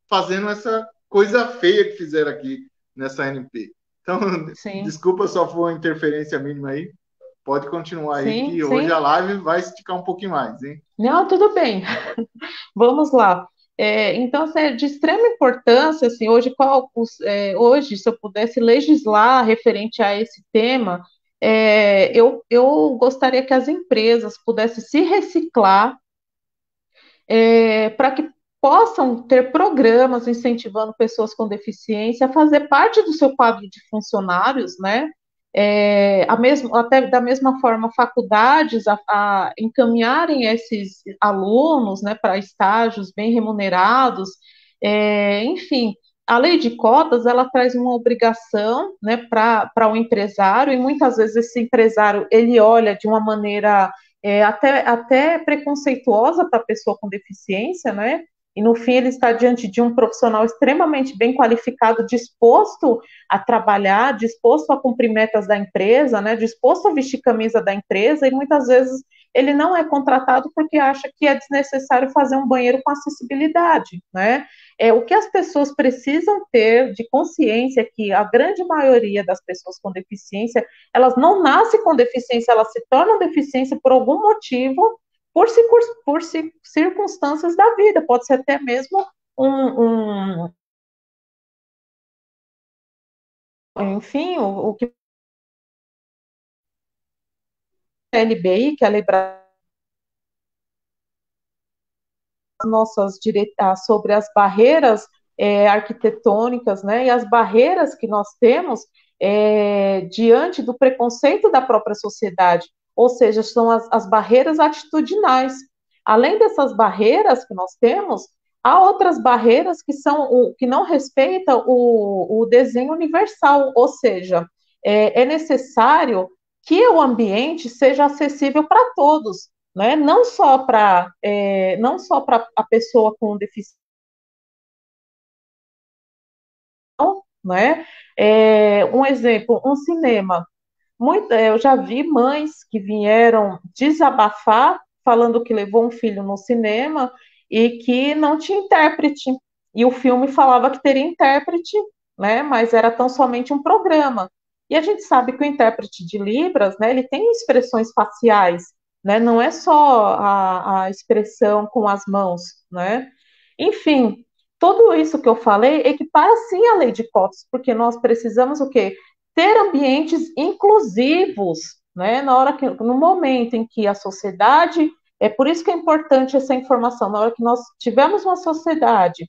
fazendo essa coisa feia que fizeram aqui nessa NP. Então, Sim, desculpa só for uma interferência mínima aí. Pode continuar aí, sim, que hoje a sim. live vai esticar um pouquinho mais, hein? Não, tudo bem. Vamos lá. Então, assim, é de extrema importância, assim, hoje, se eu pudesse legislar referente a esse tema, eu gostaria que as empresas pudessem se reciclar, para que possam ter programas incentivando pessoas com deficiência a fazer parte do seu quadro de funcionários, né? Até da mesma forma, faculdades a encaminharem esses alunos, né, para estágios bem remunerados, enfim. A lei de cotas, ela traz uma obrigação, né, para o empresário, e muitas vezes esse empresário, ele olha de uma maneira até preconceituosa para a pessoa com deficiência, né? E no fim ele está diante de um profissional extremamente bem qualificado, disposto a trabalhar, disposto a cumprir metas da empresa, né? Disposto a vestir camisa da empresa, e muitas vezes ele não é contratado porque acha que é desnecessário fazer um banheiro com acessibilidade, né? O que as pessoas precisam ter de consciência é que a grande maioria das pessoas com deficiência, elas não nascem com deficiência, elas se tornam deficiência por algum motivo, por circunstâncias da vida, pode ser até mesmo enfim, o que é a LBI, que é a Lei nossas sobre as barreiras arquitetônicas, né, e as barreiras que nós temos diante do preconceito da própria sociedade, ou seja, são as barreiras atitudinais. Além dessas barreiras que nós temos, há outras barreiras que não respeitam o desenho universal, ou seja, é necessário que o ambiente seja acessível para todos, né? Não só para a pessoa com deficiência, né? Um exemplo, um cinema. Eu já vi mães que vieram desabafar, falando que levou um filho no cinema e que não tinha intérprete. E o filme falava que teria intérprete, né? Mas era tão somente um programa. E a gente sabe que o intérprete de Libras, né? Ele tem expressões faciais, né? Não é só a expressão com as mãos, né? Enfim, tudo isso que eu falei equipara sim a lei de cotas, porque nós precisamos o quê? Ter ambientes inclusivos, né? No momento em que a sociedade, é por isso que é importante essa informação, na hora que nós tivermos uma sociedade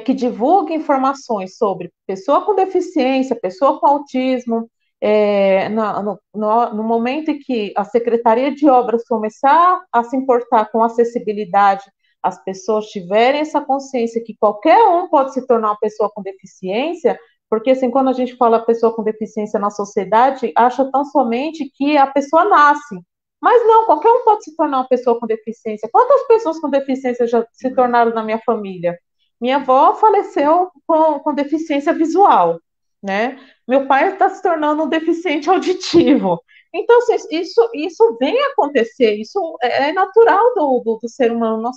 que divulgue informações sobre pessoa com deficiência, pessoa com autismo, no momento em que a Secretaria de Obras começar a se importar com acessibilidade, as pessoas tiverem essa consciência que qualquer um pode se tornar uma pessoa com deficiência, porque assim, quando a gente fala pessoa com deficiência na sociedade, acha tão somente que a pessoa nasce. Mas não, qualquer um pode se tornar uma pessoa com deficiência. Quantas pessoas com deficiência já se tornaram na minha família? Minha avó faleceu com deficiência visual, né? Meu pai está se tornando um deficiente auditivo. Então, assim, isso vem acontecer, isso é natural do ser humano. Nós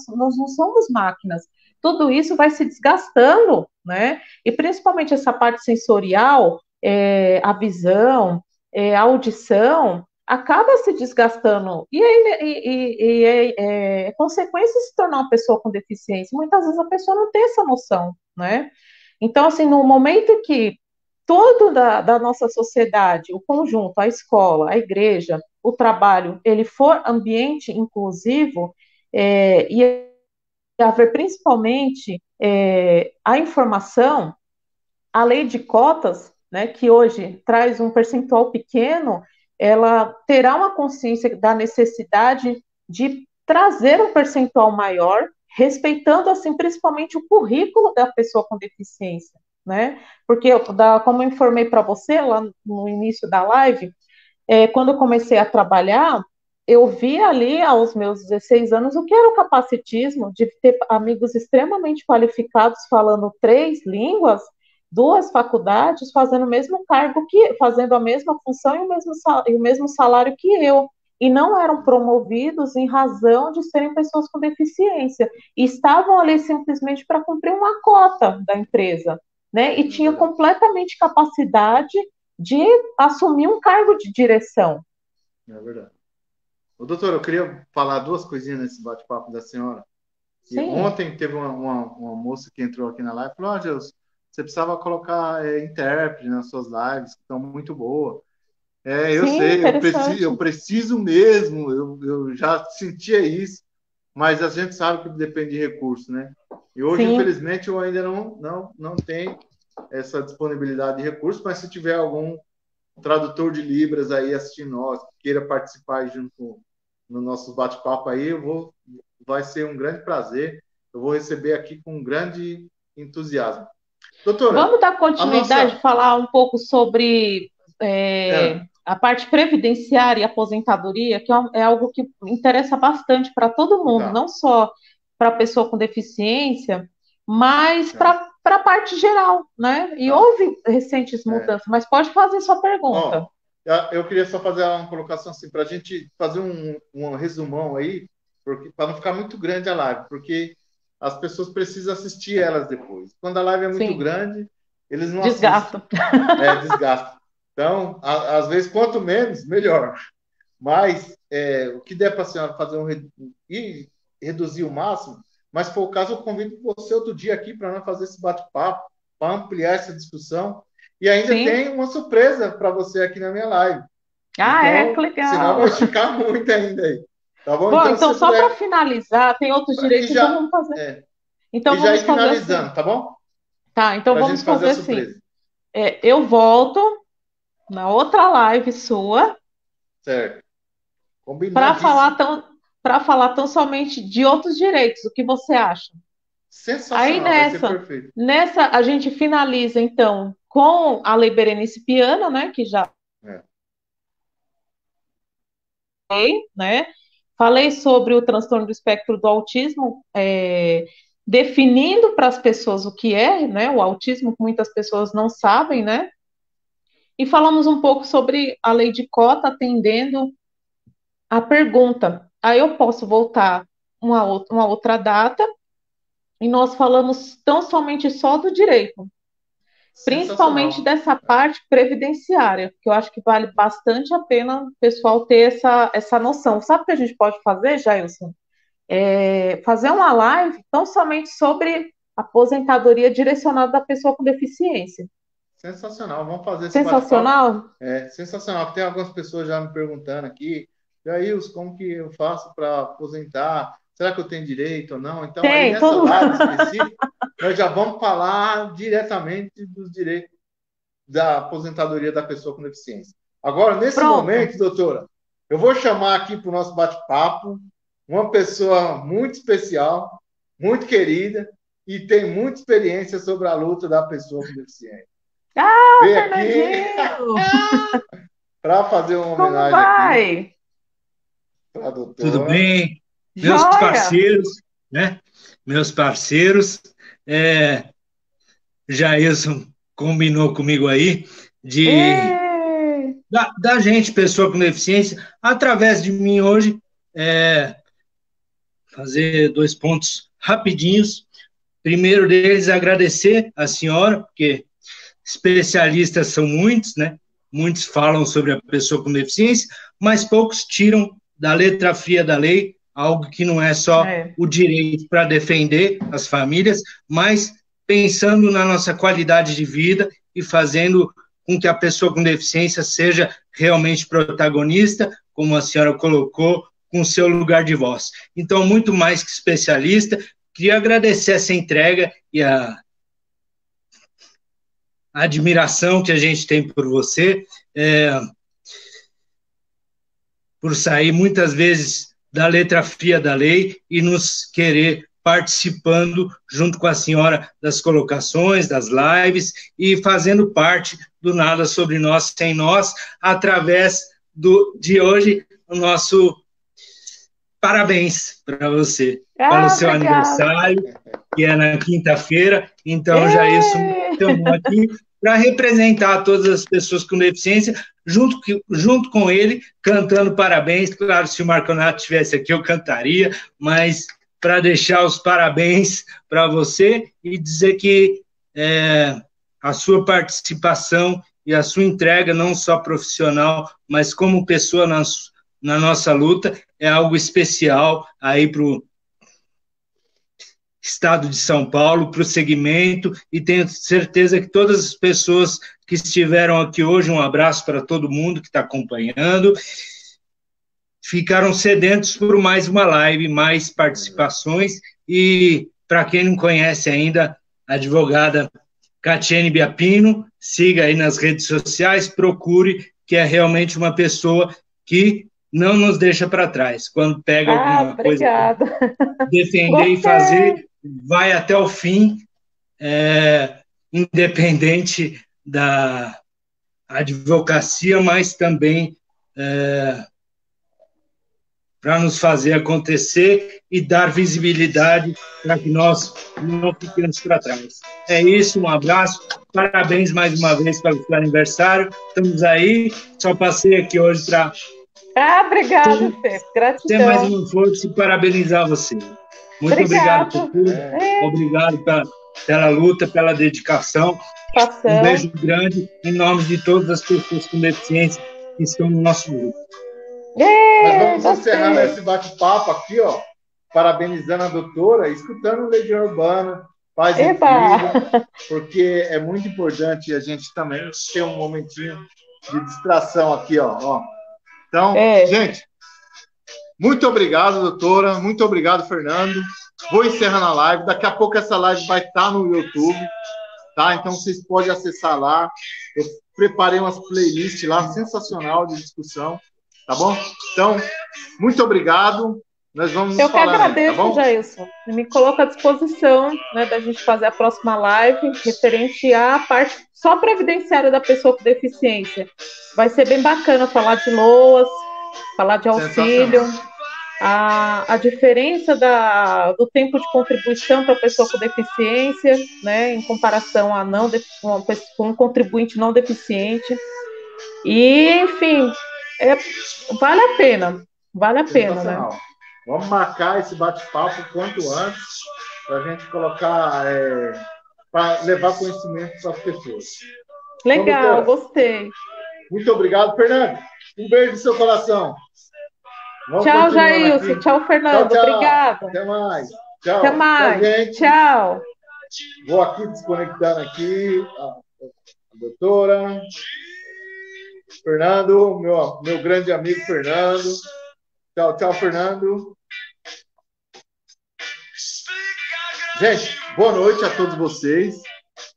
não somos máquinas. Tudo isso vai se desgastando, né? E principalmente essa parte sensorial, a visão, a audição, acaba se desgastando. É consequência de se tornar uma pessoa com deficiência. Muitas vezes a pessoa não tem essa noção, né? Então, assim, no momento que todo da nossa sociedade, o conjunto, a escola, a igreja, o trabalho, ele for ambiente inclusivo, e haver principalmente a informação, a lei de cotas, né, que hoje traz um percentual pequeno, ela terá uma consciência da necessidade de trazer um percentual maior, respeitando assim principalmente o currículo da pessoa com deficiência, né? Porque como eu informei para você lá no início da live, quando eu comecei a trabalhar, eu vi ali aos meus 16 anos o que era o capacitismo, de ter amigos extremamente qualificados falando 3 línguas, 2 faculdades, fazendo o mesmo cargo fazendo a mesma função e o mesmo salário que eu. E não eram promovidos em razão de serem pessoas com deficiência. E estavam ali simplesmente para cumprir uma cota da empresa, né? E tinha completamente capacidade de assumir um cargo de direção. É verdade. Ô, doutor, eu queria falar 2 coisinhas nesse bate-papo da senhora. E Sim, ontem teve uma moça que entrou aqui na live e falou: "Ah, Deus, você precisava colocar intérprete nas suas lives, que estão muito boas." Eu sim, sei, interessante. eu preciso mesmo, eu já sentia isso, mas a gente sabe que depende de recurso, né? E hoje, Sim, infelizmente, eu ainda não tenho essa disponibilidade de recurso, mas se tiver algum tradutor de Libras aí assistindo nós, que queira participar junto no nosso bate-papo aí, vai ser um grande prazer. Eu vou receber aqui com um grande entusiasmo. Doutora, vamos dar a continuidade, nossa. falar um pouco sobre É, a parte previdenciária e aposentadoria, que é algo que interessa bastante para todo mundo, tá, não só para a pessoa com deficiência, mas tá, para a parte geral, né? E tá. houve recentes É. mudanças, mas pode fazer sua pergunta. Ó, eu queria só fazer uma colocação assim, para a gente fazer um resumão aí, para não ficar muito grande a live, porque as pessoas precisam assistir elas depois. Quando a live é muito Sim, grande, eles não assistem. desgasto. Desgasta. Então, às vezes, quanto menos, melhor. Mas o que der para a senhora fazer e reduzir o máximo, mas se for o caso, eu convido você outro dia aqui para nós fazer esse bate-papo, para ampliar essa discussão. E ainda Sim. tem uma surpresa para você aqui na minha live. Ah, que Então, senão legal. vai esticar muito ainda aí. Tá bom? Bom, Então, se então você só para puder. finalizar, tem outros E direitos, então já, vamos fazer. é, Então e já ir vamos fazer assim. finalizando, tá bom? Tá, então Para a vamos gente fazer a fazer assim. surpresa. Eu volto na outra live sua Certo. para Combinadíssimo. para falar tão somente de outros direitos. O que você acha? Aí Sensacional. Vai ser perfeito. nessa a gente finaliza então com a Lei Berenice Piana, né, que já É. né? Falei sobre o transtorno do espectro do autismo, definindo para as pessoas o que é, né, o autismo, que muitas pessoas não sabem, né? E falamos um pouco sobre a lei de cota, atendendo a pergunta. Aí eu posso voltar uma outra data, e nós falamos tão somente só do direito, principalmente Sensacional. dessa parte previdenciária, que eu acho que vale bastante a pena o pessoal ter essa noção. Sabe o que a gente pode fazer, Jailson? Fazer uma live tão somente sobre aposentadoria direcionada da pessoa com deficiência. Sensacional. Vamos fazer esse bate-papo. Sensacional? Sensacional. Tem algumas pessoas já me perguntando aqui, Jailson, como que eu faço para aposentar? Será que eu tenho direito ou não? Então, aí Tem, nessa todo live específica, nós já vamos falar diretamente dos direitos da aposentadoria da pessoa com deficiência. Agora, nesse Pronto. momento, doutora, eu vou chamar aqui para o nosso bate-papo uma pessoa muito especial, muito querida e tem muita experiência sobre a luta da pessoa com deficiência. Vem aqui para fazer uma homenagem aqui para a doutora. Tudo bem? Meus Joia. parceiros, né? Meus parceiros, Jailson combinou comigo aí da gente, pessoa com deficiência, através de mim hoje, fazer 2 pontos rapidinhos. Primeiro deles, agradecer a senhora, porque especialistas são muitos, né? Muitos falam sobre a pessoa com deficiência, mas poucos tiram da letra fria da lei algo que não é só o direito para defender as famílias, mas pensando na nossa qualidade de vida e fazendo com que a pessoa com deficiência seja realmente protagonista, como a senhora colocou, com seu lugar de voz. Então, muito mais que especialista, queria agradecer essa entrega e a admiração que a gente tem por você, por sair muitas vezes da letra fria da lei e nos querer participando junto com a senhora das colocações, das lives e fazendo parte do Nada Sobre Nós Sem Nós, através de hoje, o nosso parabéns para você, pelo seu aniversário, que é na quinta-feira. Então, Jailson estamos aqui para representar todas as pessoas com deficiência, junto com ele, cantando parabéns. Claro, se o Marconato estivesse aqui, eu cantaria, mas para deixar os parabéns para você e dizer que a sua participação e a sua entrega, não só profissional, mas como pessoa na nossa luta, é algo especial aí para o Estado de São Paulo, para o segmento, e tenho certeza que todas as pessoas que estiveram aqui hoje, um abraço para todo mundo que está acompanhando, ficaram sedentos por mais uma live, mais participações, e para quem não conhece ainda, a advogada Catiene Biapino, siga aí nas redes sociais, procure, que é realmente uma pessoa que não nos deixa para trás. Quando pega alguma coisa para defender e fazer, vai até o fim, independente da advocacia, mas também para nos fazer acontecer e dar visibilidade para que nós não fiquemos para trás. É isso, um abraço, parabéns mais uma vez pelo seu aniversário, estamos aí, só passei aqui hoje para... obrigada, Fê. Gratidão. Ter mais uma força e parabenizar você. Muito obrigado por tudo. Obrigado pela luta, pela dedicação. Um beijo grande em nome de todas as pessoas com deficiência que estão no nosso grupo. Nós vamos encerrando esse bate-papo aqui, ó, parabenizando a doutora, escutando Legião Urbana, Paz e Filho, porque é muito importante a gente também ter um momentinho de distração aqui, ó. Então, gente, muito obrigado, doutora. Muito obrigado, Fernando. Vou encerrando a live. Daqui a pouco essa live vai estar no YouTube, tá? Então, vocês podem acessar lá. Eu preparei umas playlists lá, sensacional de discussão, tá bom? Então, muito obrigado. Nós vamos Eu que agradeço, tá bom? Jailson. Me coloca à disposição, né, da gente fazer a próxima live referente à parte só previdenciária da pessoa com deficiência. Vai ser bem bacana falar de LOAS, falar de auxílio, a diferença do tempo de contribuição para a pessoa com deficiência, né, em comparação a um contribuinte não deficiente. E, enfim, vale a pena, né? Vamos marcar esse bate-papo quanto antes, para a gente colocar, para levar conhecimento para as pessoas. Legal, gostei. Muito obrigado, Fernando. Um beijo no seu coração. Tchau, Jailson. Tchau, Fernando. Tchau. Obrigado. Até mais. Tchau. Até mais. Tchau, gente. Tchau. Vou aqui desconectando aqui a doutora. Fernando, meu grande amigo Fernando. Tchau, Fernando. Gente, boa noite a todos vocês.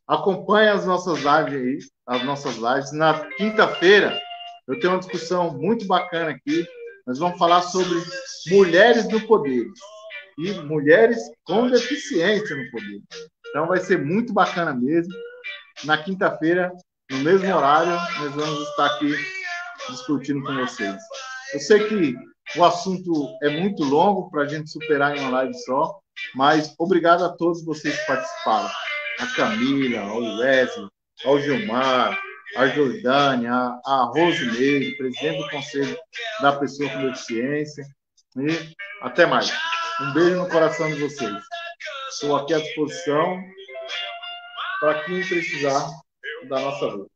Acompanhem as nossas lives aí, Na quinta-feira, eu tenho uma discussão muito bacana aqui. Nós vamos falar sobre mulheres no poder e mulheres com deficiência no poder. Então vai ser muito bacana mesmo. Na quinta-feira, no mesmo horário, nós vamos estar aqui discutindo com vocês. Eu sei que o assunto é muito longo para a gente superar em uma live só, mas obrigado a todos vocês que participaram. A Camila, ao Wesley, ao Gilmar, a Jordânia, a Rosineide, presidente do Conselho da Pessoa com Deficiência. E até mais. Um beijo no coração de vocês. Estou aqui à disposição para quem precisar da nossa luta.